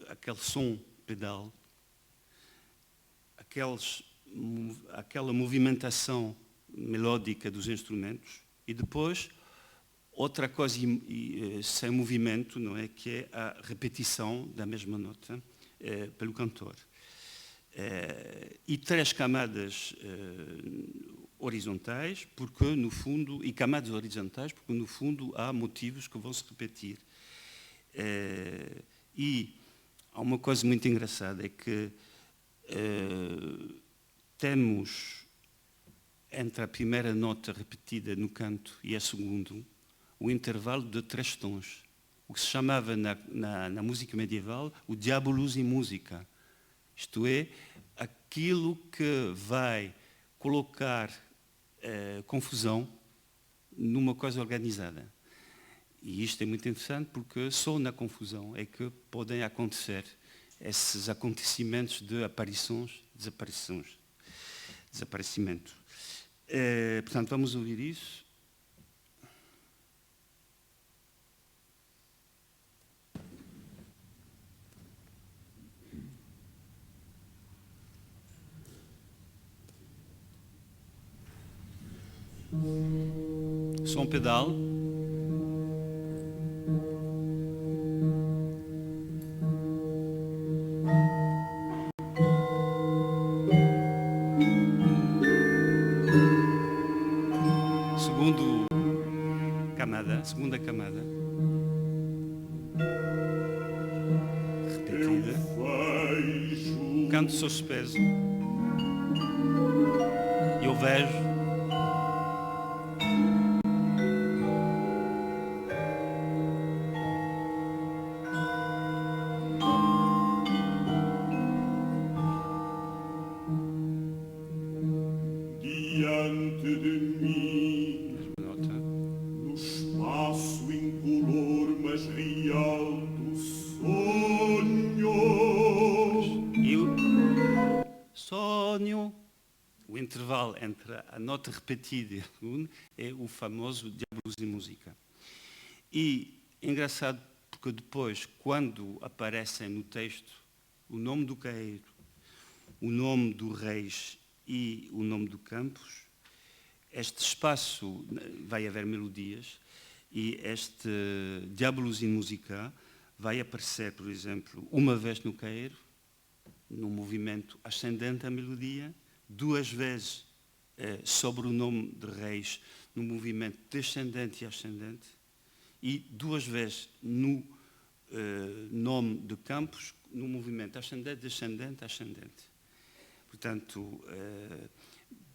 aquele som pedal, aquela movimentação melódica dos instrumentos, e depois outra coisa sem movimento, não é, que é a repetição da mesma nota pelo cantor. E 3 camadas horizontais, porque no fundo, e camadas horizontais, porque no fundo há motivos que vão se repetir. E há uma coisa muito engraçada, é que temos entre a primeira nota repetida no canto e a segunda o intervalo de 3 tons, o que se chamava na música medieval o diabolus in musica, isto é, aquilo que vai colocar confusão numa coisa organizada. E isto é muito interessante porque só na confusão é que podem acontecer esses acontecimentos de aparições, desaparecimento. Portanto, vamos ouvir isso. Som pedal. Segunda camada. Repetida. Canto suspenso. Eu vejo. Diante de mim, no espaço incolor mas real do sonho. E o sonho, o intervalo entre a nota repetida e a segunda, é o famoso diabolus in musica. E é engraçado porque depois, quando aparecem no texto o nome do Caeiro, o nome do Reis e o nome do Campos, este espaço, vai haver melodias, e este diabolus in musica vai aparecer, por exemplo, uma vez no Caeiro, no movimento ascendente à melodia, 2 vezes sobre o nome de reis, no movimento descendente e ascendente, e 2 vezes no nome de campos, no movimento ascendente, descendente, ascendente. Portanto,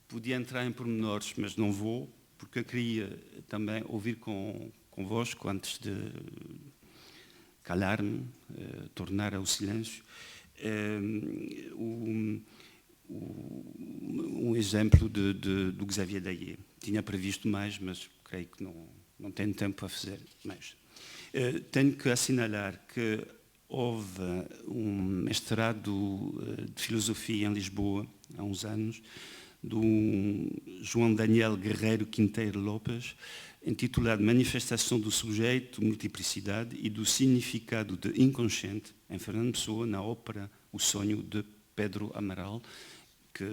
podia entrar em pormenores, mas não vou, porque eu queria também ouvir convosco, antes de calar-me, tornar ao silêncio, um exemplo do Xavier Daillet. Tinha previsto mais, mas creio que não tenho tempo para fazer mais. Tenho que assinalar que houve um mestrado de filosofia em Lisboa, há uns anos, do João Daniel Guerreiro Quinteiro Lopes, intitulado Manifestação do Sujeito, Multiplicidade e do Significado de Inconsciente, em Fernando Pessoa, na ópera O Sonho, de Pedro Amaral, que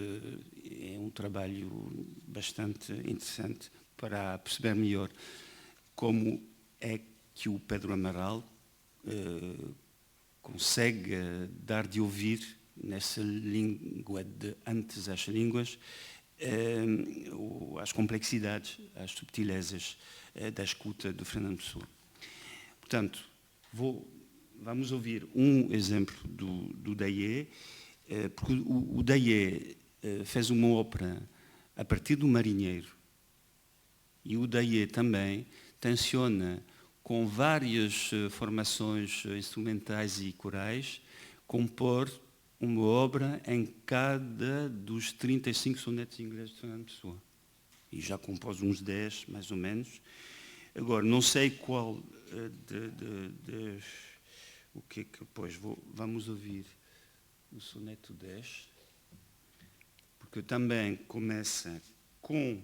é um trabalho bastante interessante para perceber melhor como é que o Pedro Amaral consegue dar de ouvir nessa língua de antes as línguas, as complexidades, as subtilezas da escuta de Fernando Pessoa. Portanto, vamos ouvir um exemplo do Daillet, porque o Daillet fez uma ópera a partir do Marinheiro, e o Daillet também tenciona, com várias formações instrumentais e corais, compor uma obra em cada dos 35 sonetos ingleses de Fernando Pessoa. E já compôs uns 10, mais ou menos. Agora, não sei qual o que é que depois vamos ouvir o soneto 10, porque também começa com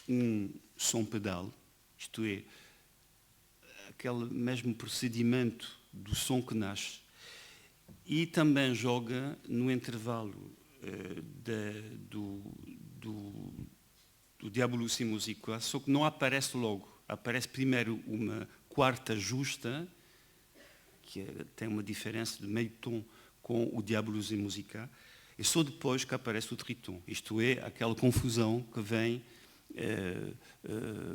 um som pedal, isto é, aquele mesmo procedimento do som que nasce, e também joga no intervalo do Diabolus in Musica, só que não aparece logo. Aparece primeiro uma quarta justa, que tem uma diferença de meio tom com o Diabolus in Musica, e só depois que aparece o tritom. Isto é, aquela confusão que vem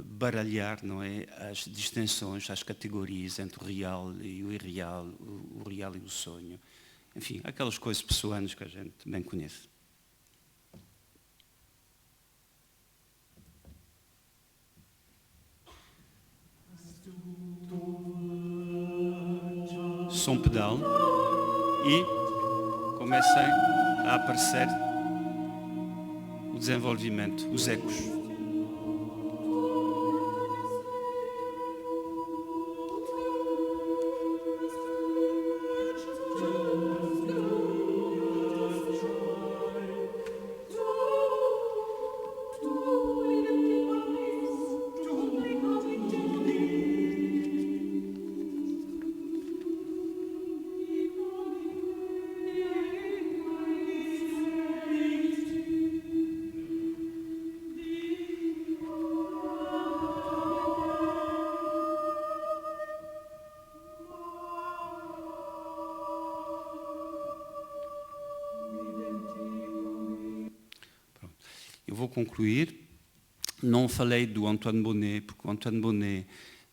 baralhar, não é, as distinções, as categorias entre o real e o irreal, o real e o sonho. Enfim, aquelas coisas pessoais que a gente bem conhece. Som pedal, e comecem a aparecer o desenvolvimento, os ecos. Eu vou concluir. Não falei do Antoine Bonnet, porque o Antoine Bonnet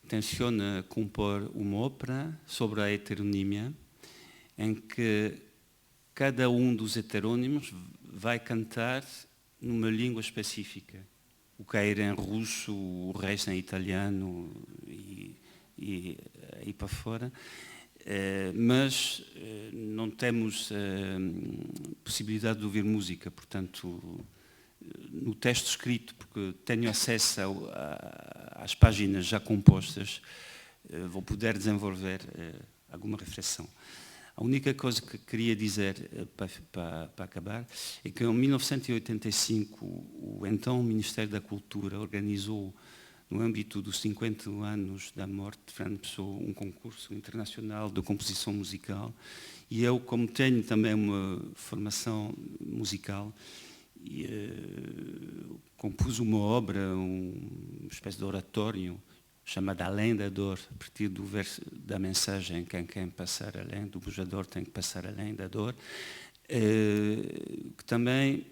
tenciona compor uma ópera sobre a heteronímia, em que cada um dos heterónimos vai cantar numa língua específica. O Cairo em russo, o Reis em italiano e aí para fora. Mas não temos possibilidade de ouvir música, portanto, no texto escrito, porque tenho acesso às páginas já compostas, vou poder desenvolver alguma reflexão. A única coisa que queria dizer para acabar é que em 1985 o então Ministério da Cultura organizou, no âmbito dos 50 anos da morte de Fernando Pessoa, um concurso internacional de composição musical, e eu, como tenho também uma formação musical, compus uma obra, uma espécie de oratório chamada Além da Dor, a partir do verso da mensagem: quem passar além do bujador tem que passar além da dor. que também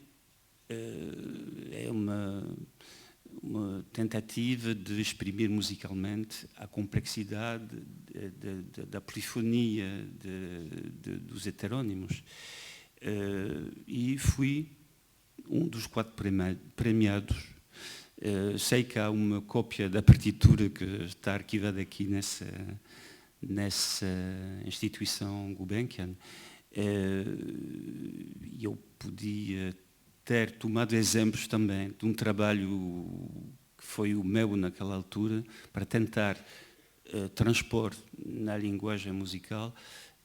é uma tentativa de exprimir musicalmente a complexidade da polifonia dos heterónimos. E fui um dos 4 premiados. Sei que há uma cópia da partitura que está arquivada aqui nessa instituição Gulbenkian. E eu podia ter tomado exemplos também de um trabalho que foi o meu naquela altura, para tentar transpor na linguagem musical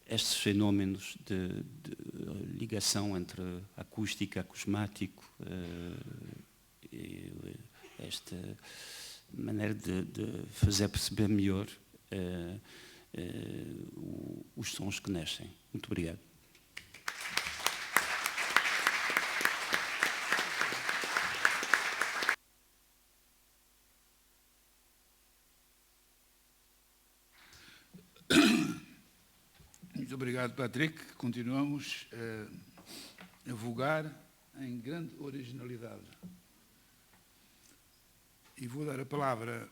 estes fenómenos de ligação entre acústica, acusmático, esta maneira de fazer perceber melhor os sons que nascem. Muito obrigado. Muito obrigado, Patrick. Continuamos a vogar em grande originalidade. E vou dar a palavra,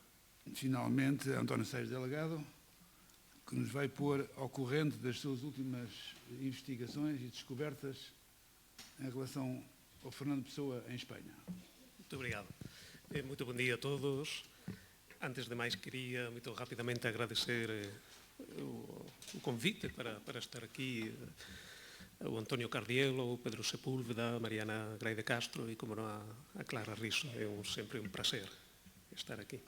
finalmente, a António Seixas Delgado, que nos vai pôr ao corrente das suas últimas investigações e descobertas em relação ao Fernando Pessoa em Espanha. Muito obrigado. Muito bom dia a todos. Antes de mais, queria muito rapidamente agradecer o convite para estar aqui ao António Cardielo, ao Pedro Sepúlveda, a Mariana Gray de Castro e, como não, a Clara Risso. É sempre um prazer estar aqui.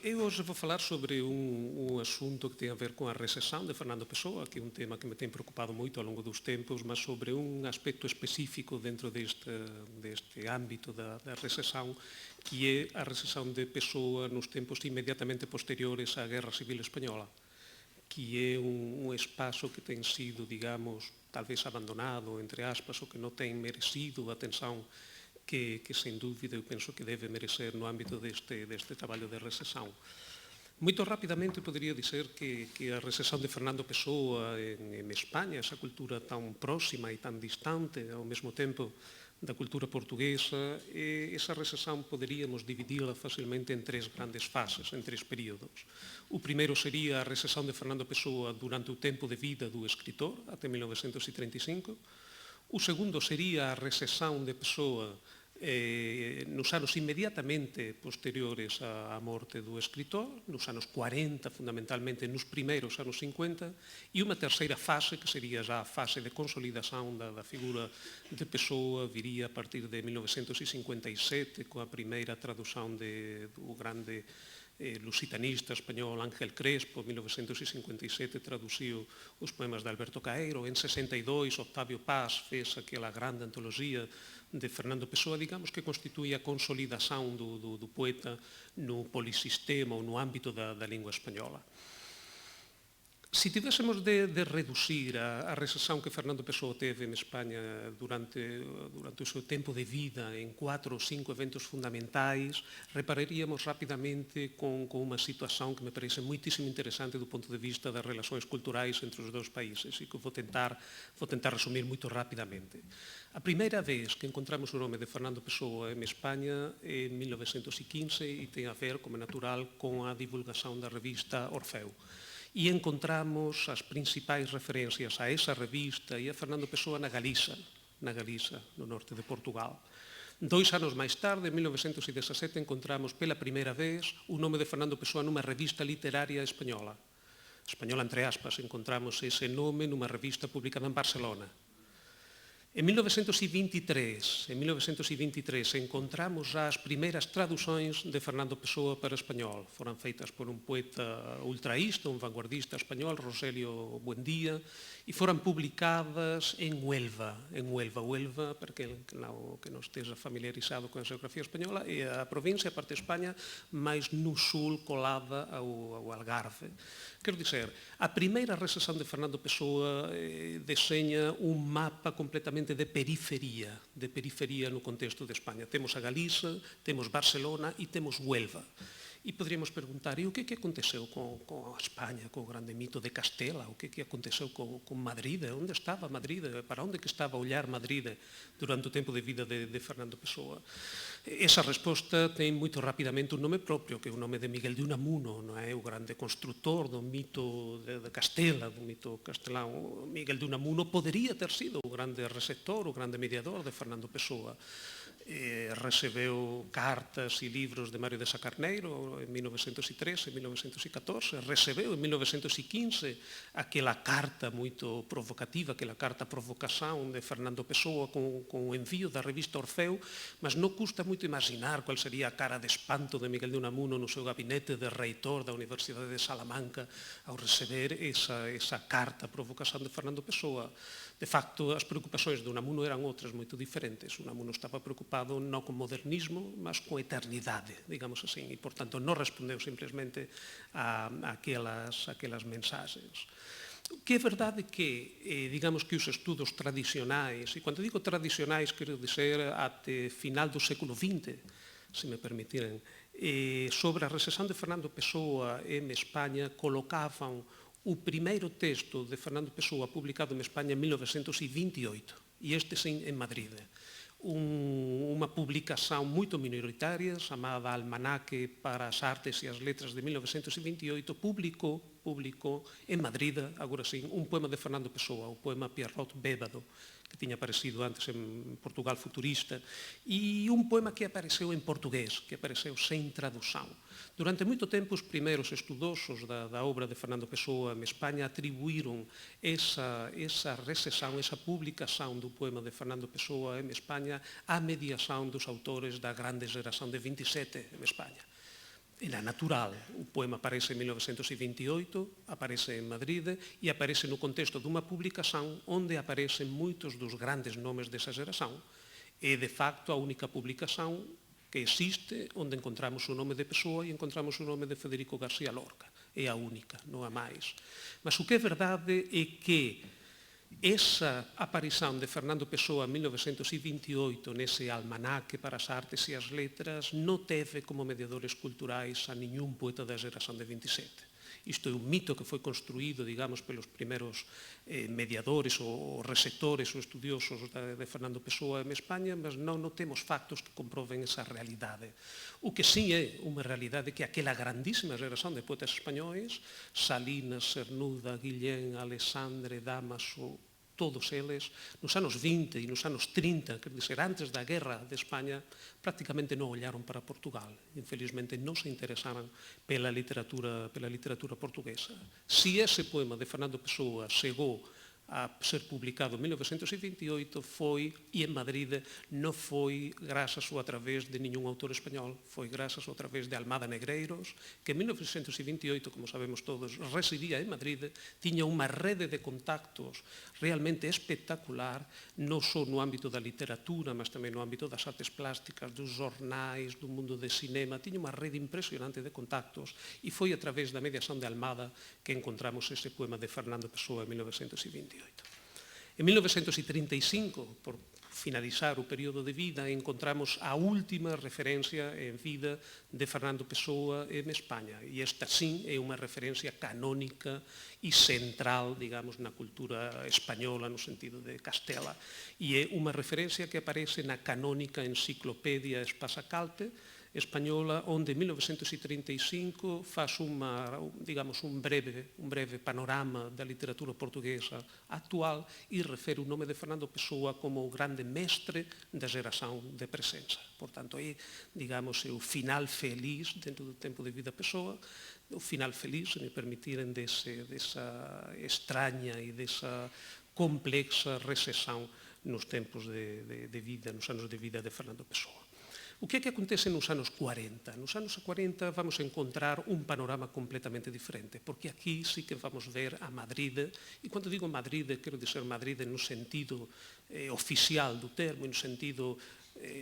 Eu hoje vou falar sobre um assunto que tem a ver com a recessão de Fernando Pessoa, que é um tema que me tem preocupado muito ao longo dos tempos, mas sobre um aspecto específico dentro deste âmbito da recessão, que é a recessão de Pessoa nos tempos imediatamente posteriores à Guerra Civil Espanhola, que é um espaço que tem sido, digamos, talvez abandonado, entre aspas, ou que não tem merecido a atenção que sem dúvida eu penso que deve merecer no âmbito deste trabalho de recessão. Muito rapidamente poderia dizer que a recessão de Fernando Pessoa em Espanha, essa cultura tão próxima e tão distante ao mesmo tempo da cultura portuguesa, essa recessão poderíamos dividi-la facilmente em 3 grandes fases, em 3 períodos. O primeiro seria a recessão de Fernando Pessoa durante o tempo de vida do escritor, até 1935. O segundo seria a recessão de Pessoa nos anos imediatamente posteriores à morte do escritor, nos anos 40, fundamentalmente nos primeiros anos 50, e uma terceira fase, que seria já a fase de consolidação da figura de Pessoa, viria a partir de 1957, com a primeira tradução do grande lusitanista espanhol Ángel Crespo. En 1957 traduciu os poemas de Alberto Caeiro. En 62, Octavio Paz fez aquela grande antologia de Fernando Pessoa, digamos, que constitui a consolidação do poeta no polissistema ou no âmbito da língua espanhola. Se tivéssemos de reducir a recessão que Fernando Pessoa teve en Espanha durante o seu tempo de vida em 4 ou 5 eventos fundamentais, repararíamos rapidamente com uma situação que me parece muitíssimo interessante do ponto de vista das relações culturais entre os 2 países e que vou tentar resumir muito rapidamente. A primeira vez que encontramos o nome de Fernando Pessoa en Espanha é en 1915 e tem a ver, como é natural, com a divulgação da revista Orfeu. E encontramos as principais referências a essa revista e a Fernando Pessoa na Galiza, no norte de Portugal. 2 anos máis tarde, en 1917, encontramos pela primeira vez o nome de Fernando Pessoa numa revista literaria española. Española entre aspas, encontramos ese nome numa revista publicada en Barcelona. En 1923 encontramos já as primeiras traduções de Fernando Pessoa para espanhol. Foram feitas por um poeta ultraísta, um vanguardista espanhol, Rogelio Buendía, e foram publicadas em Huelva. Huelva, para quem que não esteja familiarizado com a geografia espanhola, é a província, a parte de Espanha, mais no sul, colada ao Algarve. Quero dizer, a primeira recessão de Fernando Pessoa desenha um mapa completamente de periferia no contexto de Espanha. Temos a Galiza, temos Barcelona e temos Huelva. E poderíamos perguntar, e o que aconteceu com a Espanha, com o grande mito de Castela? O que aconteceu com Madrid? Onde estava Madrid? Para onde que estava a olhar Madrid durante o tempo de vida de Fernando Pessoa? Esa resposta tem muito rapidamente un nome propio, que é o nome de Miguel de Unamuno, non é? O grande constructor do mito de Castela, do mito castelán. Miguel de Unamuno podería ter sido o grande receptor, o grande mediador de Fernando Pessoa. Recebeu cartas e livros de Mário de Sá Carneiro en 1913, en 1914, recebeu en 1915 aquela carta moito provocativa, aquela carta provocación de Fernando Pessoa con o envío da revista Orfeu, mas non custa moito imaginar cual sería a cara de espanto de Miguel de Unamuno no seu gabinete de reitor da Universidade de Salamanca ao receber esa carta provocación de Fernando Pessoa. De facto, as preocupacións de Unamuno eran outras moito diferentes. Unamuno estaba preocupado non con modernismo, mas con eternidade, digamos así, e, por tanto, non respondeu simplesmente a aquelas mensaxes. Que é verdade que, digamos que os estudos tradicionais, e cando digo tradicionais, quero dizer até final do século XX, se me permitiren, sobre a recesión de Fernando Pessoa en España, colocaban o primeiro texto de Fernando Pessoa publicado en España en 1928, e este sim en Madrid. Unha publicación moito minoritaria chamada Almanaque para as Artes e as Letras de 1928 publicou en Madrid, agora sim, un poema de Fernando Pessoa, o poema Pierrot Bébado, que tiña aparecido antes en Portugal Futurista, e un poema que apareceu en portugués, que apareceu sen tradução. Durante moito tempo, os primeiros estudosos da obra de Fernando Pessoa en España atribuíron esa recesión, esa publicación do poema de Fernando Pessoa en España á mediación dos autores da grande geración de 27 en España. Era natural, o poema aparece en 1928, aparece en Madrid e aparece no contexto dunha publicación onde aparecen moitos dos grandes nomes desa xeración. É, de facto, a única publicación que existe onde encontramos o nome de Pessoa e encontramos o nome de Federico García Lorca. É a única, non a máis. Mas o que é verdade é que esa aparición de Fernando Pessoa en 1928 nese almanaque para as artes e as letras non teve como mediadores culturais a ningún poeta da xeración de 27. Isto é un mito que foi construído, digamos, pelos primeiros mediadores ou receptores ou estudiosos de Fernando Pessoa en España, mas non temos factos que comproben esa realidade. O que sí é unha realidade que aquela grandísima xeración de poetas españois, Salinas, Cernuda, Guillén, Alexandre, Dámaso, todos eles, nos anos 20 e nos anos 30, quer dizer, antes da guerra de España, prácticamente non olharon para Portugal. Infelizmente non se interesaban pela literatura portuguesa. Si ese poema de Fernando Pessoa chegou a ser publicado en 1928 foi, e en Madrid, non foi grazas ou a través de ningún autor español, foi grazas ou a través de Almada Negreiros, que en 1928, como sabemos todos, residía en Madrid, tiña unha rede de contactos realmente espectacular, non só no ámbito da literatura, mas tamén no ámbito das artes plásticas, dos jornais, do mundo de cinema, tiña unha rede impresionante de contactos, e foi a través da mediación de Almada que encontramos ese poema de Fernando Pessoa en 1928. En 1935, por finalizar o período de vida, encontramos a última referencia en vida de Fernando Pessoa en España. E esta, sim, é unha referencia canónica e central, digamos, na cultura española, no sentido de Castela. E é unha referencia que aparece na canónica Enciclopedia Espasa-Calpe, española, onde en 1935 faz un breve panorama da literatura portuguesa actual e refere o nome de Fernando Pessoa como o grande mestre da xeración de presenza. Por tanto, é, digamos, o final feliz dentro do tempo de vida Pessoa, o final feliz, se me permitiren, desa extraña e desa complexa recesión nos tempos de vida, nos anos de vida de Fernando Pessoa. O que é que acontece nos anos 40? Nos anos 40 vamos encontrar un panorama completamente diferente, porque aquí sí que vamos ver a Madrid, e cando digo Madrid, quero dizer Madrid no sentido oficial do termo, no sentido,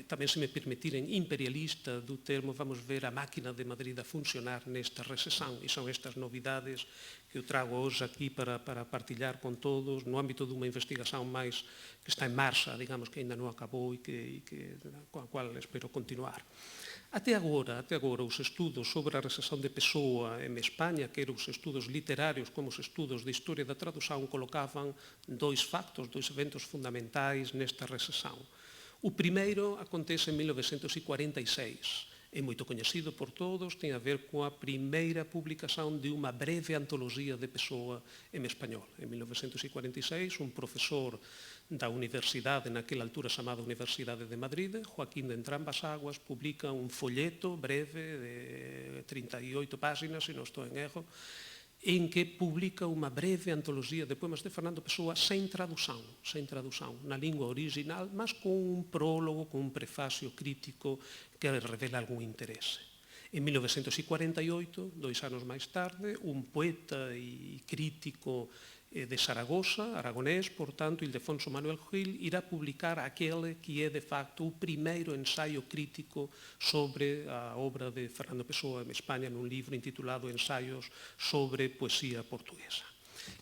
tamén se me permitiren, imperialista do termo, vamos ver a máquina de Madrid a funcionar nesta recesión, e son estas novidades que eu trago hoxe aquí para partillar con todos no ámbito dunha investigación máis que está en marcha, digamos, que ainda non acabou e con a cual espero continuar. Até agora, os estudos sobre a recesión de Pessoa en España, que eran os estudos literarios como os estudos de historia da tradución, colocaban dois factos, dois eventos fundamentais nesta recesión. O primeiro acontece en 1946. É moito coñecido por todos, ten a ver coa primeira publicación de unha breve antoloxía de Pessoa en español. En 1946, un profesor da universidade, naquela altura chamada Universidade de Madrid, Joaquín de Entrambas Aguas, publica un folleto breve de 38 páxinas, se non estou en erro, en que publica unha breve antoloxía de poemas de Fernando Pessoa sen tradución, na lingua original, mas con un prólogo, con un prefacio crítico que revela algún interese. En 1948, 2 anos máis tarde, un poeta e crítico de Zaragoza, aragonés, portanto, Ildefonso Manuel Gil, irá publicar aquele que é, de facto, o primeiro ensaio crítico sobre a obra de Fernando Pessoa en España, nun libro intitulado Ensaios sobre poesía portuguesa.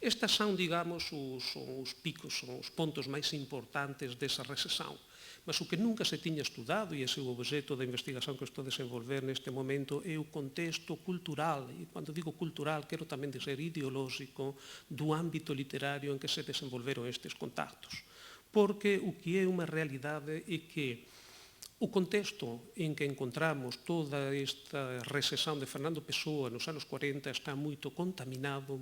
Estas son, digamos, os picos, son os pontos máis importantes desa recesión. Mas o que nunca se tiña estudado, e ese é o obxecto da investigación que estou a desenvolver neste momento, é o contexto cultural, e cando digo cultural, quero tamén dizer ideolóxico, do ámbito literario en que se desenvolveron estes contactos. Porque o que é unha realidade é que o contexto en que encontramos toda esta recesión de Fernando Pessoa nos anos 40 está moito contaminado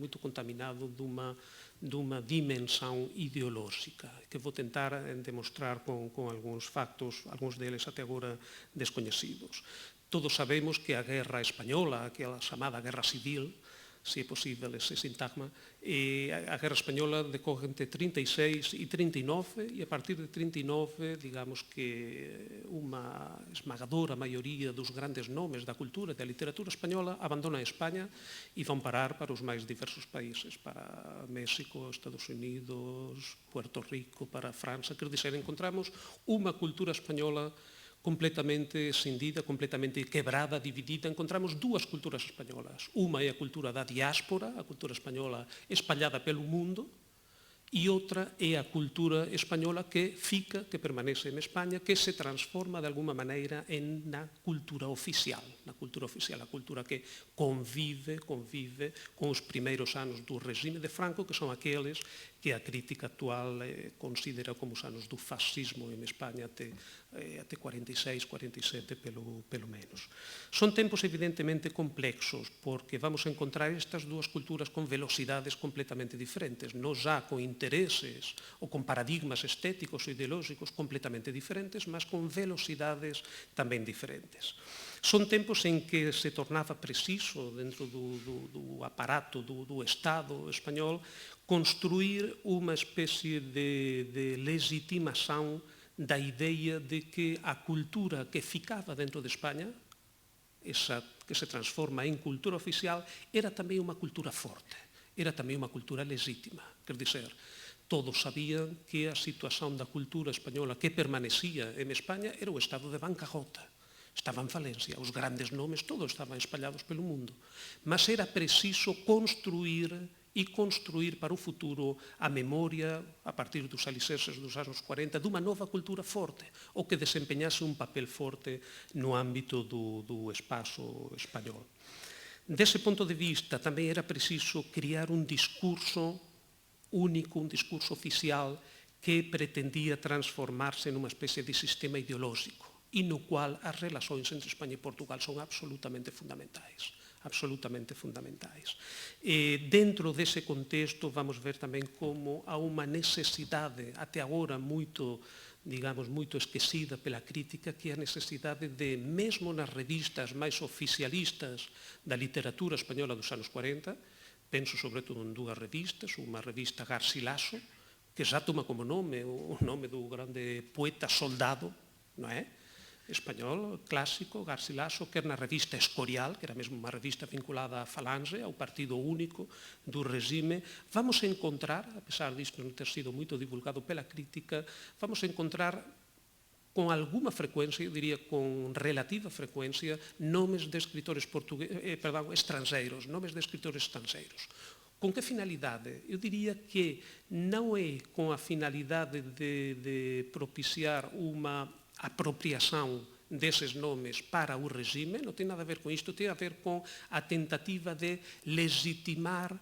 dunha dimensão ideolóxica, que vou tentar demostrar con algúns factos, algúns deles até agora descoñecidos. Todos sabemos que a guerra española, aquela chamada guerra civil, se é posible ese sintagma, a guerra española decorre entre 36 e 39, e a partir de 39, digamos que unha esmagadora maioría dos grandes nomes da cultura e da literatura española abandonan España e van parar para os máis diversos países, para México, Estados Unidos, Puerto Rico, para França. Quer dizer, encontramos unha cultura española completamente escindida, completamente quebrada, dividida. Encontramos dúas culturas españolas. Unha é a cultura da diáspora, a cultura española espallada pelo mundo, e outra é a cultura española que fica, que permanece en España, que se transforma de alguma maneira na cultura oficial, a cultura que convive con os primeiros anos do regime de Franco, que son aqueles que a crítica actual considera como os anos do fascismo en España até 46, 47 pelo menos. Son tempos evidentemente complexos, porque vamos a encontrar estas dúas culturas con velocidades completamente diferentes, non já con intereses ou con paradigmas estéticos e ideolóxicos completamente diferentes, mas con velocidades tamén diferentes. Son tempos en que se tornaba preciso, dentro do aparato do Estado español, construir unha especie de legitimación da idea de que a cultura que ficaba dentro de España, esa que se transforma en cultura oficial, era tamén unha cultura forte, era tamén unha cultura legítima. Quer dizer, todos sabían que a situación da cultura española que permanecía en España era o estado de bancarrota. Estaba en falencia, os grandes nomes todos estaban espallados pelo mundo. Mas era preciso construir para o futuro a memoria, a partir dos alicerces dos anos 40, dunha nova cultura forte, ou que desempeñase un papel forte no ámbito do espazo español. Dese punto de vista, tamén era preciso criar un discurso único, un discurso oficial que pretendía transformarse nunha especie de sistema ideolóxico, e no cual as relacións entre España e Portugal son absolutamente fundamentais. Dentro dese contexto vamos ver tamén como há unha necesidade, até agora moito esquecida pela crítica, que é a necesidade de, mesmo nas revistas máis oficialistas da literatura española dos anos 40, penso sobre todo en dúas revistas, unha revista Garcilaso, que já toma como nome o nome do grande poeta soldado, non é? Español, clásico, Garcilaso, quer na revista Escorial, que era mesmo unha revista vinculada á Falange, ao partido único do regime, vamos a encontrar, a pesar disto non ter sido moito divulgado pela crítica, vamos a encontrar con alguma frecuencia, eu diría con relativa frecuencia, nomes de escritores estranxeiros, nomes de escritores estranxeiros. Con que finalidade? Eu diría que non é con a finalidade de propiciar unha apropiación deses nomes para o regime, non ten nada a ver con isto, ten a ver con a tentativa de legitimar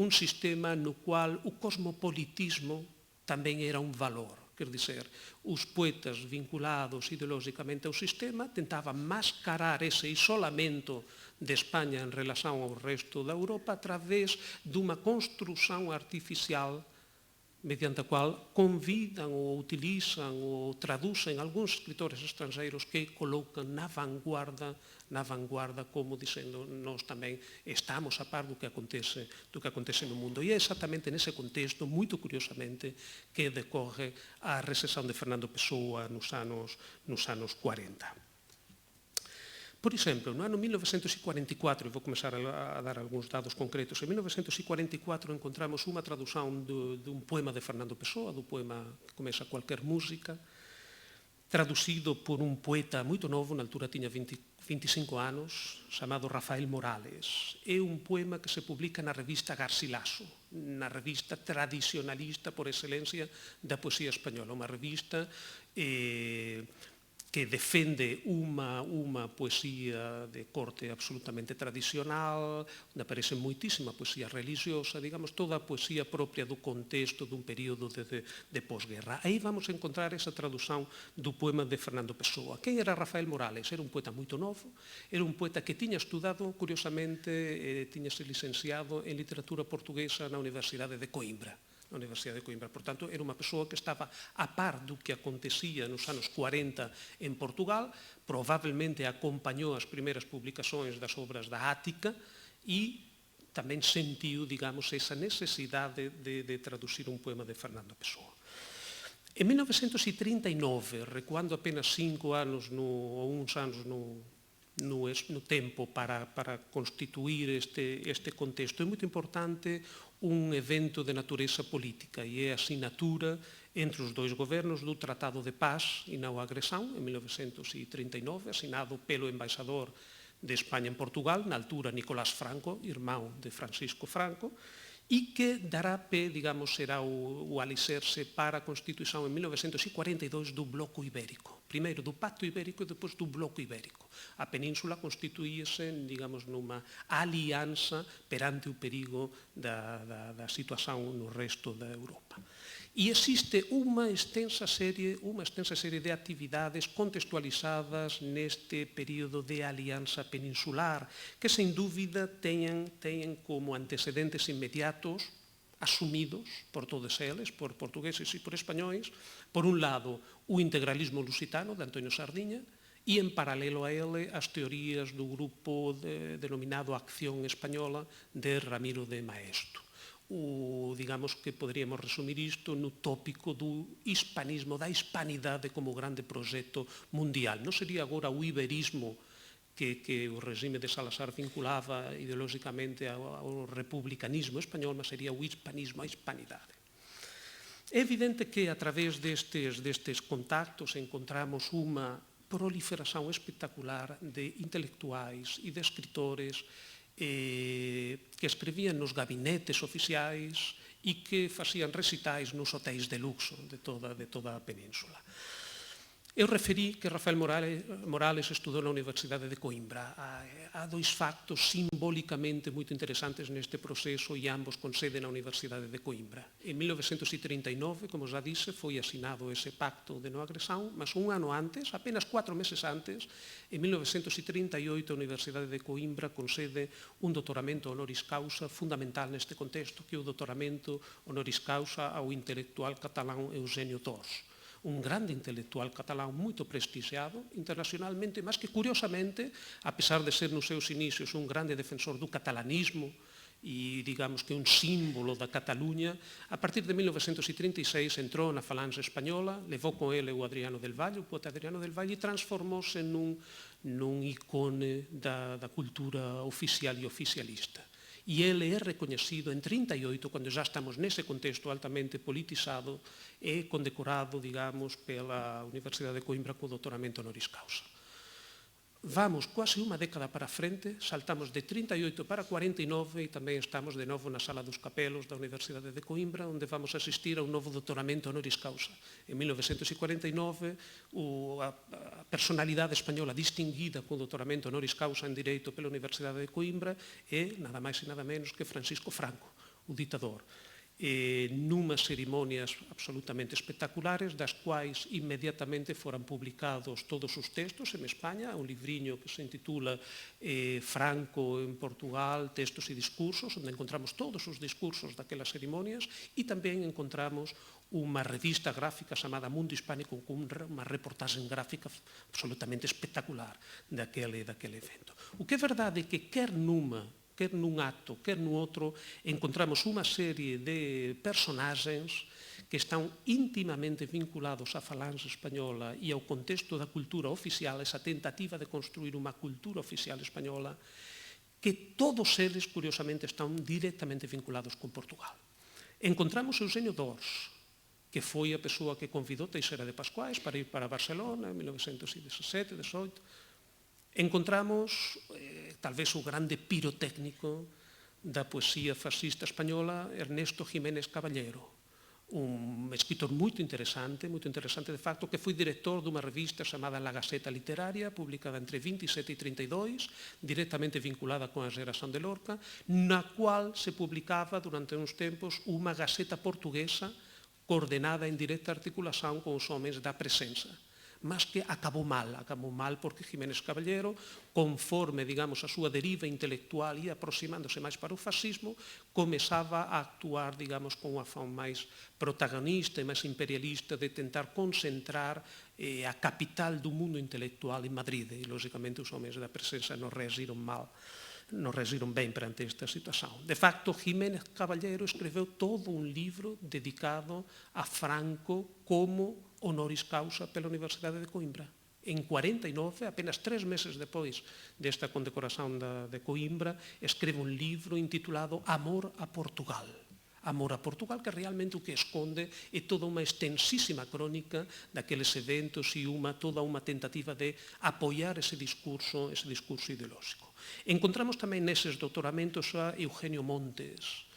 un sistema no cual o cosmopolitismo tamén era un valor. Quer dizer, os poetas vinculados ideolóxicamente ao sistema tentaban mascarar ese isolamento de España en relación ao resto da Europa a través dunha construción artificial mediante a cual convidan ou utilizan ou traducen algúns escritores estrangeiros que colocan na vanguarda como dicendo nós tamén estamos a par do que acontece no mundo. E é exactamente nese contexto, moito curiosamente, que decorre a recesión de Fernando Pessoa nos anos 40. Por exemplo, no ano 1944, e vou começar a dar algúns dados concretos, en 1944 encontramos unha tradución dun poema de Fernando Pessoa, do poema que comeza Cualquier música, traducido por un poeta moito novo, na altura tiña 25 anos, chamado Rafael Morales. É un poema que se publica na revista Garcilaso, na revista tradicionalista por excelencia da poesía española, unha revista que defende unha poesía de corte absolutamente tradicional, onde aparece moitísima poesía religiosa, digamos, toda a poesía propia do contexto dun período de posguerra. Aí vamos encontrar esa tradución do poema de Fernando Pessoa. Quen era Rafael Morales? Era un poeta moito novo, era un poeta que tiña estudado, curiosamente, tiñase licenciado en literatura portuguesa na Universidade de Coimbra. Na Universidade de Coimbra. Por tanto, era unha persoa que estaba a par do que acontecía nos anos 40 en Portugal, probablemente acompañou as primeiras publicacións das obras da Ática e tamén sentiu, digamos, esa necesidade de traducir un poema de Fernando Pessoa. En 1939, recuando apenas 5 anos ou uns anos no tempo para constituir este contexto, é moito importante un evento de natureza política e é a asinatura entre os dois gobernos do Tratado de Paz e não agressão, em 1939, assinado pelo embaixador de Espanha em Portugal, na altura Nicolás Franco, irmão de Francisco Franco, e que dará pé, digamos, será o alicerce para a constituição em 1942 do Bloco Ibérico. Primeiro do Pacto Ibérico e depois do Bloco Ibérico. A península constituía-se, digamos, numa aliança perante o perigo da situação no resto da Europa. E existe unha extensa serie de actividades contextualizadas neste período de alianza peninsular que, sen dúbida, teñen como antecedentes inmediatos asumidos por todos eles, por portugueses e por españois, por un lado, o integralismo lusitano de Antonio Sardiña e, en paralelo a ele, as teorías do grupo denominado Acción Española de Ramiro de Maeztu. Digamos que poderíamos resumir isto no tópico do hispanismo, da hispanidade como grande proxecto mundial. Non sería agora o iberismo que o regime de Salazar vinculaba ideolóxicamente ao republicanismo español, mas sería o hispanismo, a hispanidade. É evidente que a través destes contactos encontramos unha proliferación espectacular de intelectuais e de escritores que escribían nos gabinetes oficiais e que facían recitais nos hotéis de luxo de toda a península. Eu referí que Rafael Morales estudou na Universidade de Coimbra. Há dois factos simbólicamente moito interesantes neste proceso e ambos con sede na Universidade de Coimbra. En 1939, como já disse, foi asinado ese pacto de non agresión, mas un ano antes, apenas 4 meses antes, en 1938, a Universidade de Coimbra concede un doutoramento honoris causa fundamental neste contexto, que é o doutoramento honoris causa ao intelectual catalán Eugenio Tors, un grande intelectual catalán moito prestigiado internacionalmente, mas que, curiosamente, a pesar de ser nos seus inicios un grande defensor do catalanismo e, digamos, que un símbolo da Cataluña, a partir de 1936 entrou na falange española, levou con ele o Adriano del Valle, o poeta Adriano del Valle, e transformouse nun icone da cultura oficial e oficialista. E ele é recoñecido en 38, cando já estamos nese contexto altamente politizado, é condecorado, digamos, pela Universidade de Coimbra co doutoramento honoris causa. vamos quase unha década para frente, saltamos de 38 para 49 e tamén estamos de novo na Sala dos Capelos da Universidade de Coimbra, onde vamos asistir a un novo doutoramento honoris causa. En 1949, a personalidade española distinguida con doutoramento honoris causa en Direito pela Universidade de Coimbra é nada máis e nada menos que Francisco Franco, o ditador. Numas cerimonias absolutamente espectaculares, das quais inmediatamente foran publicados todos os textos en España, un livriño que se intitula Franco en Portugal, textos e discursos, onde encontramos todos os discursos daquelas cerimonias, e tamén encontramos unha revista gráfica chamada Mundo Hispánico, con unha reportaxe gráfica absolutamente espectacular daquele evento. O que é verdade é que quer nun acto, quer no outro, encontramos unha serie de personaxes que están íntimamente vinculados á falanxe española e ao contexto da cultura oficial, esa tentativa de construir unha cultura oficial española, que todos eles, curiosamente, están directamente vinculados con Portugal. Encontramos Eugenio d'Ors, que foi a persoa que convidou Teixeira de Pascuais para ir para Barcelona en 1917-18. Encontramos, talvez, o grande pirotécnico da poesía fascista española, Ernesto Jiménez Caballero, un escritor moito interesante de facto, que foi director dunha revista chamada La Gaceta Literaria, publicada entre 27 e 32, directamente vinculada con a xeración de Lorca, na cual se publicaba durante uns tempos unha gaceta portuguesa coordenada en directa articulación con os homes da presenza, mas que acabou mal porque Jiménez Caballero, conforme, digamos, a súa deriva intelectual e aproximándose máis para o fascismo, comezaba a actuar, digamos, con unha afán máis protagonista e máis imperialista de tentar concentrar a capital do mundo intelectual en Madrid, e, lógicamente, os homes da presenza non reagiron ben perante esta situación. De facto, Jiménez Caballero escreveu todo un libro dedicado a Franco como honoris causa pela Universidade de Coimbra. En 49, apenas 3 meses depois desta condecoración de Coimbra, escreve un libro intitulado Amor a Portugal. Amor a Portugal, que realmente o que esconde é toda unha extensísima crónica daqueles eventos e toda unha tentativa de apoiar ese discurso ideolóxico. Encontramos tamén neses doutoramentos a Eugenio Montes,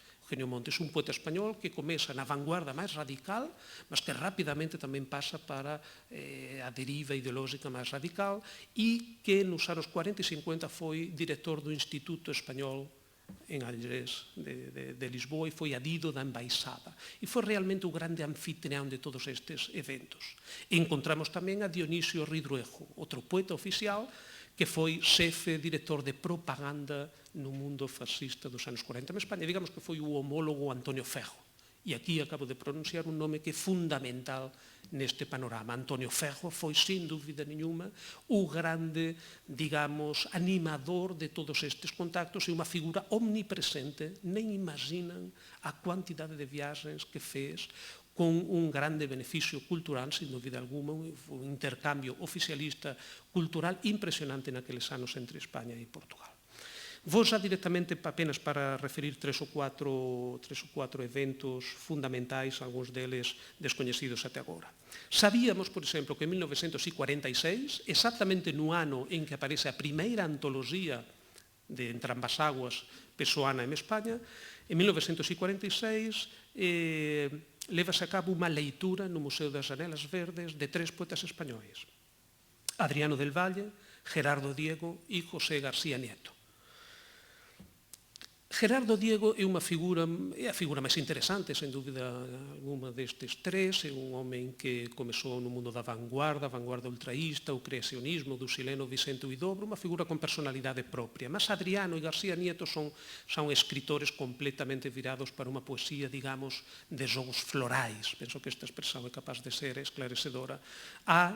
un poeta español que comeza na vanguarda máis radical, mas que rapidamente tamén pasa para a deriva ideolóxica máis radical e que nos anos 40 e 50 foi director do Instituto Español en Algerés de Lisboa e foi adido da embaixada. E foi realmente o grande anfitrión de todos estes eventos. Encontramos tamén a Dionisio Ridruejo, outro poeta oficial que foi xefe, director de propaganda no mundo fascista dos anos 40 en España. Digamos que foi o homólogo Antonio Fejo. E aquí acabo de pronunciar un nome que é fundamental neste panorama. Antonio Fejo foi, sin dúbida nenhuma, o grande, digamos, animador de todos estes contactos e unha figura omnipresente. Nem imaginan a cuantidade de viaxes que fez, con un grande beneficio cultural, sin dúbida alguma, un intercambio oficialista cultural impresionante naqueles anos entre España e Portugal. Vou xa directamente apenas para referir 3 ou 4 eventos fundamentais, algúns deles descoñecidos até agora. Sabíamos, por exemplo, que en 1946, exactamente no ano en que aparece a primeira antoloxía de Entre ambas aguas pessoana en España, en 1946 levase a cabo unha leitura no Museo das Janelas Verdes de 3 poetas españois: Adriano del Valle, Gerardo Diego e José García Nieto. Gerardo Diego é a figura máis interesante, sen dúbida alguma destes 3. É un home que comezou no mundo da vanguarda ultraísta, o creacionismo do xileno Vicente Huidobro, unha figura con personalidade propia. Mas Adriano e García Nieto son escritores completamente virados para unha poesía, digamos, de xogos florais. Penso que esta expresión é capaz de ser esclarecedora.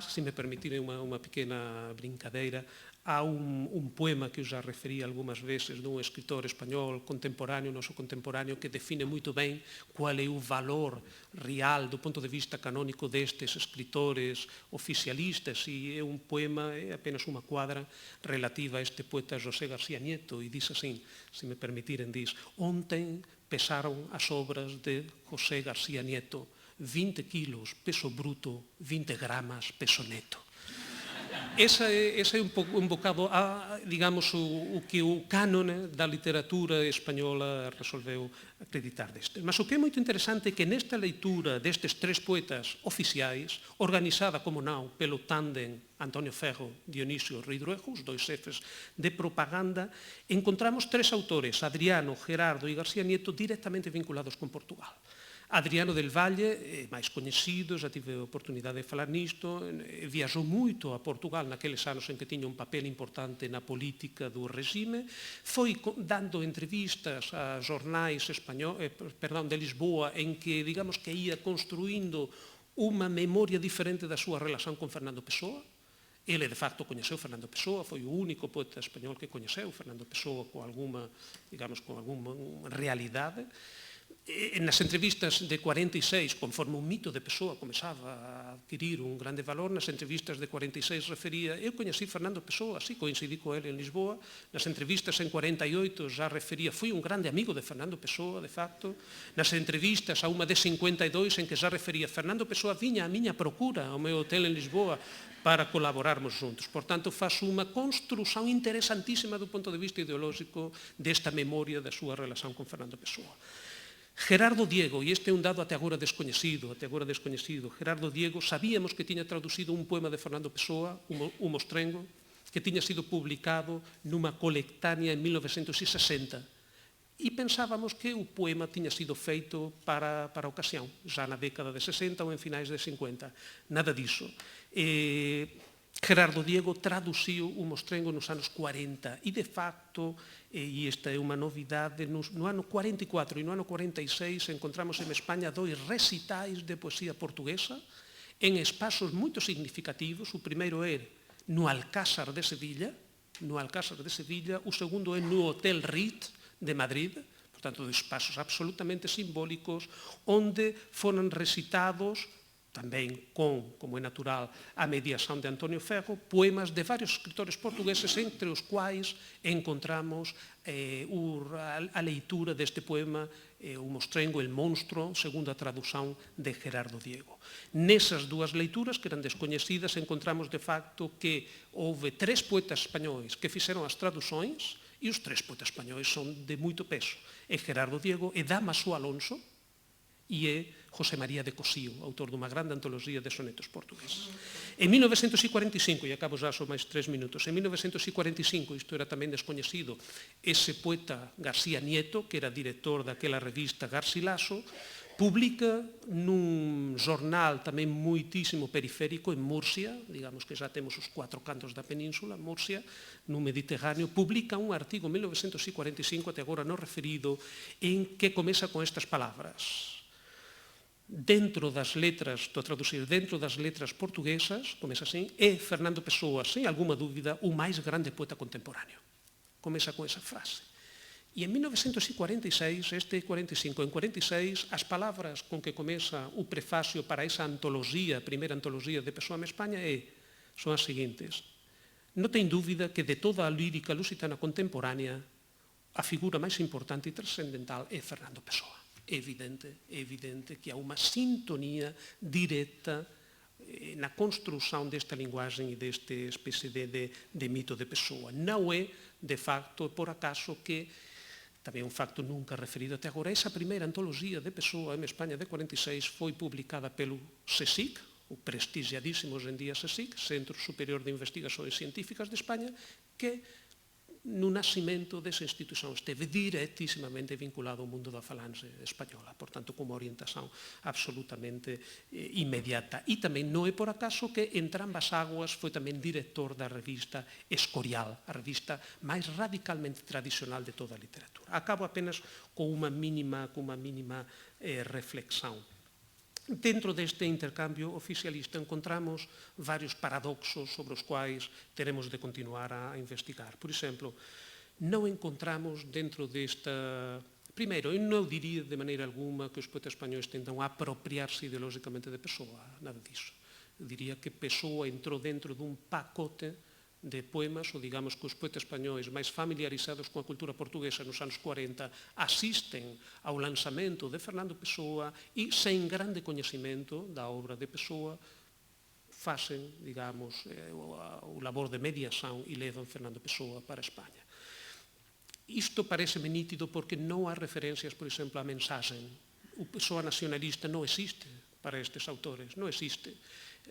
Se me permitirem unha pequena brincadeira, há un poema que eu já referi algunhas veces dun escritor español contemporáneo, noso contemporáneo, que define moito ben qual é o valor real do ponto de vista canónico destes escritores oficialistas, e é un poema, é apenas unha cuadra relativa a este poeta José García Nieto, e diz así, se me permitiren, diz: ontem pesaron as obras de José García Nieto, 20 kilos peso bruto, 20 gramas peso neto. Ese é un bocado, digamos, o que o cánone da literatura española resolveu acreditar deste. Mas o que é moito interesante é que nesta leitura destes tres poetas oficiais, organizada, como non, pelo tándem Antonio Ferro, Dionisio Ridruejo, os dois xefes de propaganda, encontramos tres autores, Adriano, Gerardo e García Nieto, directamente vinculados con Portugal. Adriano del Valle, máis coñecido, já tive a oportunidade de falar nisto, viaxou moito a Portugal naqueles anos en que tiña un papel importante na política do regime, foi dando entrevistas a jornais de Lisboa en que, digamos, que ia construindo unha memoria diferente da súa relación con Fernando Pessoa. Ele, de facto, coñeceu Fernando Pessoa, foi o único poeta español que coñeceu Fernando Pessoa con alguma, digamos, con alguma realidade. Nas entrevistas de 46, conforme o mito de Pessoa comezaba a adquirir un grande valor, nas entrevistas de 46 refería: eu coñecí Fernando Pessoa, así coincidí co ele en Lisboa. Nas entrevistas en 48 já refería: fui un grande amigo de Fernando Pessoa, de facto. Nas entrevistas a unha de 52 en que já refería: Fernando Pessoa viña a miña procura ao meu hotel en Lisboa para colaborarmos juntos. Por tanto, faz unha construción interesantísima do ponto de vista ideolóxico desta memoria da súa relación con Fernando Pessoa. Gerardo Diego, e este é un dado até agora descoñecido, Gerardo Diego, sabíamos que tiña traducido un poema de Fernando Pessoa, o Mostrengo, que tiña sido publicado nunha colectánea en 1960, e pensábamos que o poema tiña sido feito para a ocasión, já na década de 60 ou en finais de 50. Nada diso. Gerardo Diego traduciu o Mostrengo nos anos 40 e, de facto, e esta é unha novidade, no ano 44 e no ano 46 encontramos en España dois recitais de poesía portuguesa en espazos moito significativos. O primeiro é no Alcázar de Sevilla, o segundo é no Hotel Ritz de Madrid, portanto, dois espazos absolutamente simbólicos onde foron recitados, tamén con, como é natural, a mediación de Antonio Ferro, poemas de varios escritores portugueses, entre os quais encontramos a leitura deste poema, o Mostrengo, el monstro, segundo a tradución de Gerardo Diego. Nesas dúas leituras, que eran descoñecidas, encontramos de facto que houve tres poetas españois que fixeron as traduções, e os tres poetas españois son de moito peso. É Gerardo Diego, é Dámaso Alonso, e é José María de Cosío, autor dunha grande antoloxía de sonetos portugueses. En 1945, e acabo já só máis 3 minutos, en 1945, isto era tamén descoñecido, ese poeta García Nieto, que era director daquela revista Garcilaso, publica nun jornal tamén moitísimo periférico en Murcia, digamos que já temos os 4 cantos da península, Murcia, no Mediterráneo, publica un artigo en 1945, até agora non referido, en que comeza con estas palabras: dentro das letras, estou a traducir, dentro das letras portuguesas, comeza así, é Fernando Pessoa, sem alguma dúvida, o máis grande poeta contemporáneo. Comeza con esa frase. E en 1946, este 45, en 46, as palabras con que comeza o prefacio para esa antoloxía, a primeira antoloxía de Pessoa en España, son as seguintes: non ten dúbida que de toda a lírica lusitana contemporánea, a figura máis importante e trascendental é Fernando Pessoa. É evidente que há unha sintonía directa na construción desta linguaxe e deste especie de mito de Pessoa. Non é, de facto, por acaso que, tamén un facto nunca referido até agora, esa primeira antoloxía de Pessoa en España de 46 foi publicada pelo CSIC, o prestigiadísimo hoxe en día CSIC, Centro Superior de Investigações Científicas de España, que no nascimento desa institución esteve directísimamente vinculado ao mundo da falange española, portanto, como orientación absolutamente inmediata. E tamén non é por acaso que entre ambas aguas foi tamén director da revista Escorial, a revista máis radicalmente tradicional de toda a literatura. Acabo apenas con unha mínima reflexión. Dentro deste intercambio oficialista encontramos varios paradoxos sobre os quais teremos de continuar a investigar. Por exemplo, non encontramos dentro desta... Primeiro, eu non diría de maneira alguma que os poetas españois tentan apropiarse ideológicamente de Pessoa, nada disso. Eu diría que Pessoa entrou dentro dun pacote de poemas, ou digamos que os poetas españois máis familiarizados coa cultura portuguesa nos anos 40 asisten ao lanzamento de Fernando Pessoa e, sen grande coñecemento da obra de Pessoa, facen, digamos, o labor de mediação e levan Fernando Pessoa para España. Isto pareceme nítido porque non há referencias, por exemplo, á mensaxen. O Pessoa nacionalista non existe para estes autores, non existe.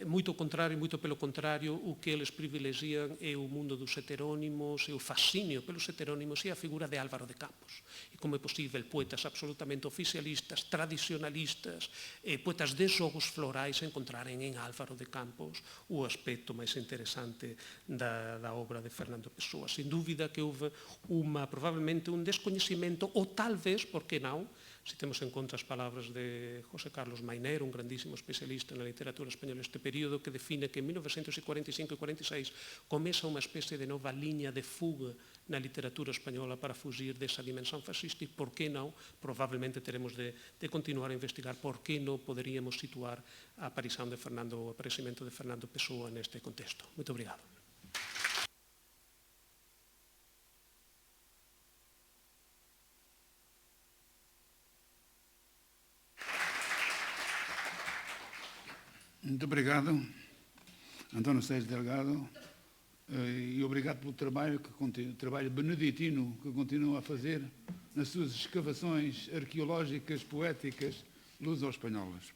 Moito pelo contrario, o que eles privilegian é o mundo dos heterónimos, é o fascinio pelos heterónimos e a figura de Álvaro de Campos. E como é posible poetas absolutamente oficialistas, tradicionalistas, poetas de xogos florais encontraren en Álvaro de Campos o aspecto máis interesante da obra de Fernando Pessoa. Sin dúbida que houve probablemente un descoñecimento, ou talvez, por que non, se temos en conta as palabras de José Carlos Mainero, un grandísimo especialista na literatura española neste período, que define que en 1945 e 46 comeza unha especie de nova liña de fuga na literatura española para fugir desa dimensón fascista e, por que non, probablemente teremos de continuar a investigar por que non poderíamos situar a aparición de o aparecimento de Fernando Pessoa neste contexto. Moito obrigado. Muito obrigado, António Sérgio Delgado, e obrigado pelo trabalho beneditino que continua a fazer nas suas escavações arqueológicas, poéticas, luso-espanholas.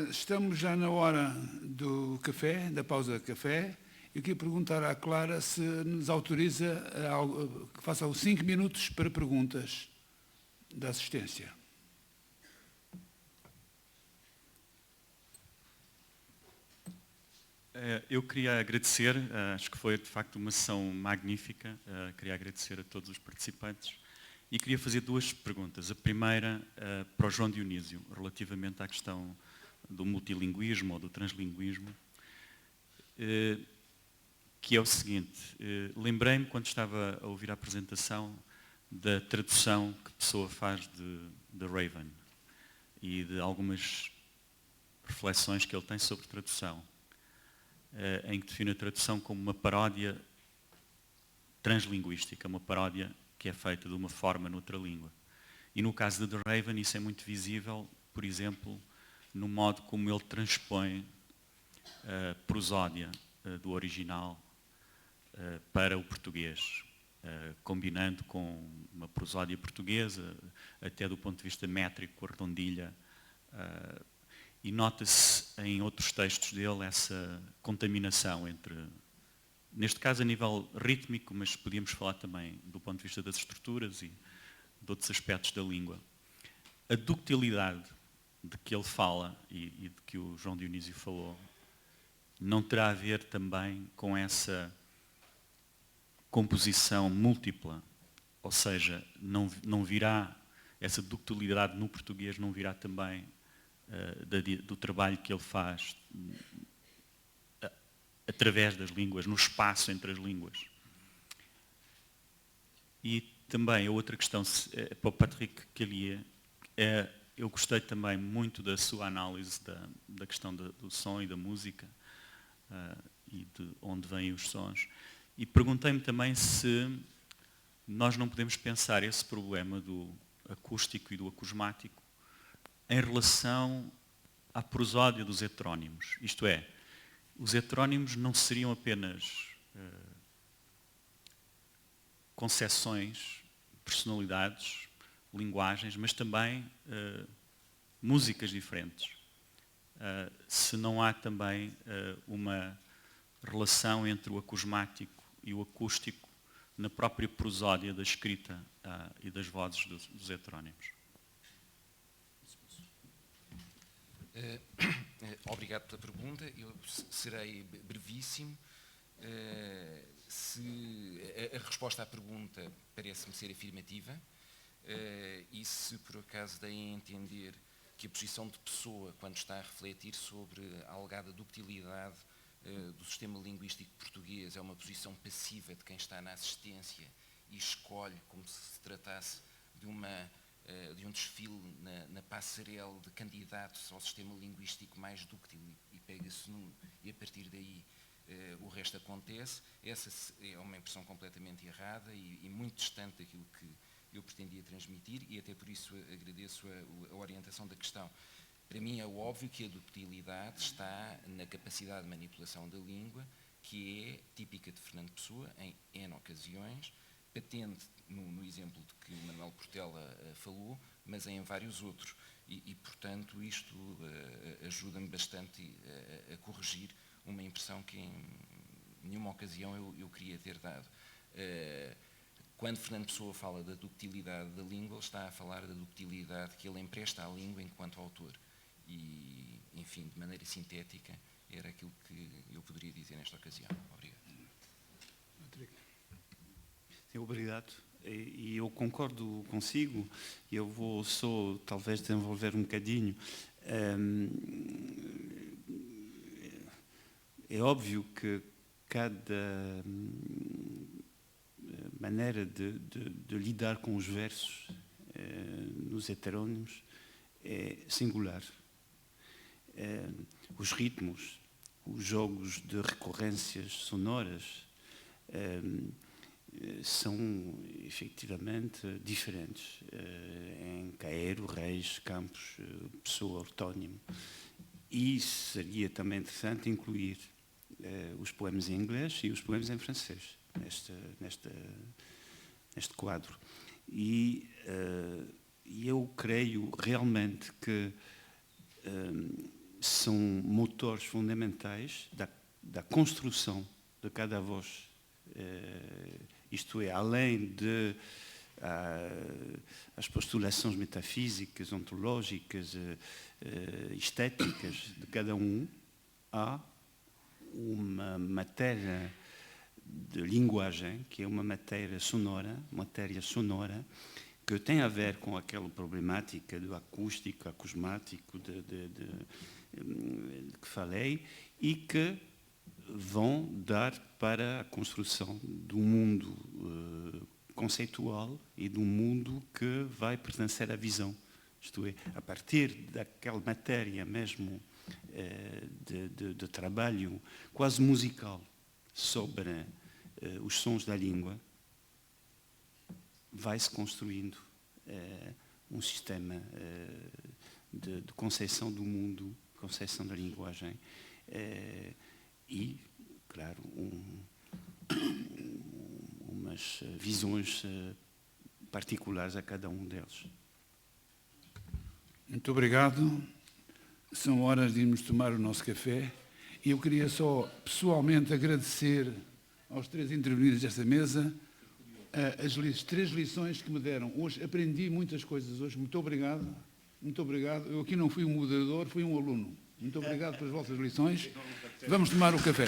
Estamos já na hora do café, da pausa de café. Eu queria perguntar à Clara se nos autoriza que faça os 5 minutos para perguntas da assistência. Eu queria agradecer, acho que foi de facto uma sessão magnífica, queria agradecer a todos os participantes e queria fazer 2 perguntas. A primeira para o João Dionísio, relativamente à questão do multilinguismo ou do translinguismo, que é o seguinte: lembrei-me quando estava a ouvir a apresentação da tradução que Pessoa faz de Raven e de algumas reflexões que ele tem sobre tradução, em que define a tradução como uma paródia translinguística, uma paródia que é feita de uma forma noutra língua. E no caso de The Raven isso é muito visível, por exemplo, no modo como ele transpõe a prosódia do original para o português, combinando com uma prosódia portuguesa, até do ponto de vista métrico, com a redondilha. E nota-se em outros textos dele essa contaminação entre, neste caso a nível rítmico, mas podíamos falar também do ponto de vista das estruturas e de outros aspectos da língua. A ductilidade de que ele fala e de que o João Dionísio falou não terá a ver também com essa composição múltipla, ou seja, não virá, essa ductilidade no português não virá também do trabalho que ele faz através das línguas, no espaço entre as línguas. E também a outra questão para o Patrick Kellier, eu gostei também muito da sua análise da questão do som e da música e de onde vêm os sons. E perguntei-me também se nós não podemos pensar esse problema do acústico e do acusmático em relação à prosódia dos heterónimos. Isto é, os heterónimos não seriam apenas concepções, personalidades, linguagens, mas também músicas diferentes. Se não há também uma relação entre o acusmático e o acústico na própria prosódia da escrita e das vozes dos heterónimos. Obrigado pela pergunta. Eu serei brevíssimo. A resposta à pergunta parece-me ser afirmativa, e se por acaso dei a entender que a posição de Pessoa, quando está a refletir sobre a alegada ductilidade do sistema linguístico português, é uma posição passiva de quem está na assistência e escolhe como se tratasse de um desfile na passarela de candidatos ao sistema linguístico mais dúctil e pega-se num, e a partir daí o resto acontece. Essa é uma impressão completamente errada e muito distante daquilo que eu pretendia transmitir, e até por isso agradeço a orientação da questão. Para mim é óbvio que a ductilidade está na capacidade de manipulação da língua, que é típica de Fernando Pessoa em N ocasiões, patente no exemplo de que o Manuel Portela falou, mas em vários outros. E portanto, isto ajuda-me bastante a corrigir uma impressão que em nenhuma ocasião eu queria ter dado. Quando Fernando Pessoa fala da ductilidade da língua, ele está a falar da ductilidade que ele empresta à língua enquanto autor. E, enfim, de maneira sintética, era aquilo que eu poderia dizer nesta ocasião. Obrigado. Obrigado. E eu concordo consigo. Eu vou só, talvez, desenvolver um bocadinho. É óbvio que cada maneira de lidar com os versos nos heterónimos é singular. Os ritmos, os jogos de recorrências sonoras são efetivamente diferentes em Caeiro, Reis, Campos, Pessoa, ortónimo. E seria também interessante incluir os poemas em inglês e os poemas em francês neste quadro. E eu creio realmente que são motores fundamentais da construção de cada voz. Isto é, além de as postulações metafísicas, ontológicas, estéticas de cada um, há uma matéria de linguagem, que é uma matéria sonora, que tem a ver com aquela problemática do acústico, acusmático, que falei, e que vão dar para a construção do mundo conceitual e do mundo que vai pertencer à visão. Isto é, a partir daquela matéria mesmo de trabalho quase musical sobre os sons da língua, vai-se construindo um sistema de concepção do mundo, concepção da linguagem, e, claro, umas visões particulares a cada um deles. Muito obrigado. São horas de irmos tomar o nosso café. E eu queria só pessoalmente agradecer aos três intervenientes desta mesa as 3 lições que me deram. Hoje aprendi muitas coisas. Hoje, muito obrigado. Muito obrigado. Eu aqui não fui um moderador, fui um aluno. Muito obrigado pelas vossas lições. Vamos tomar o café.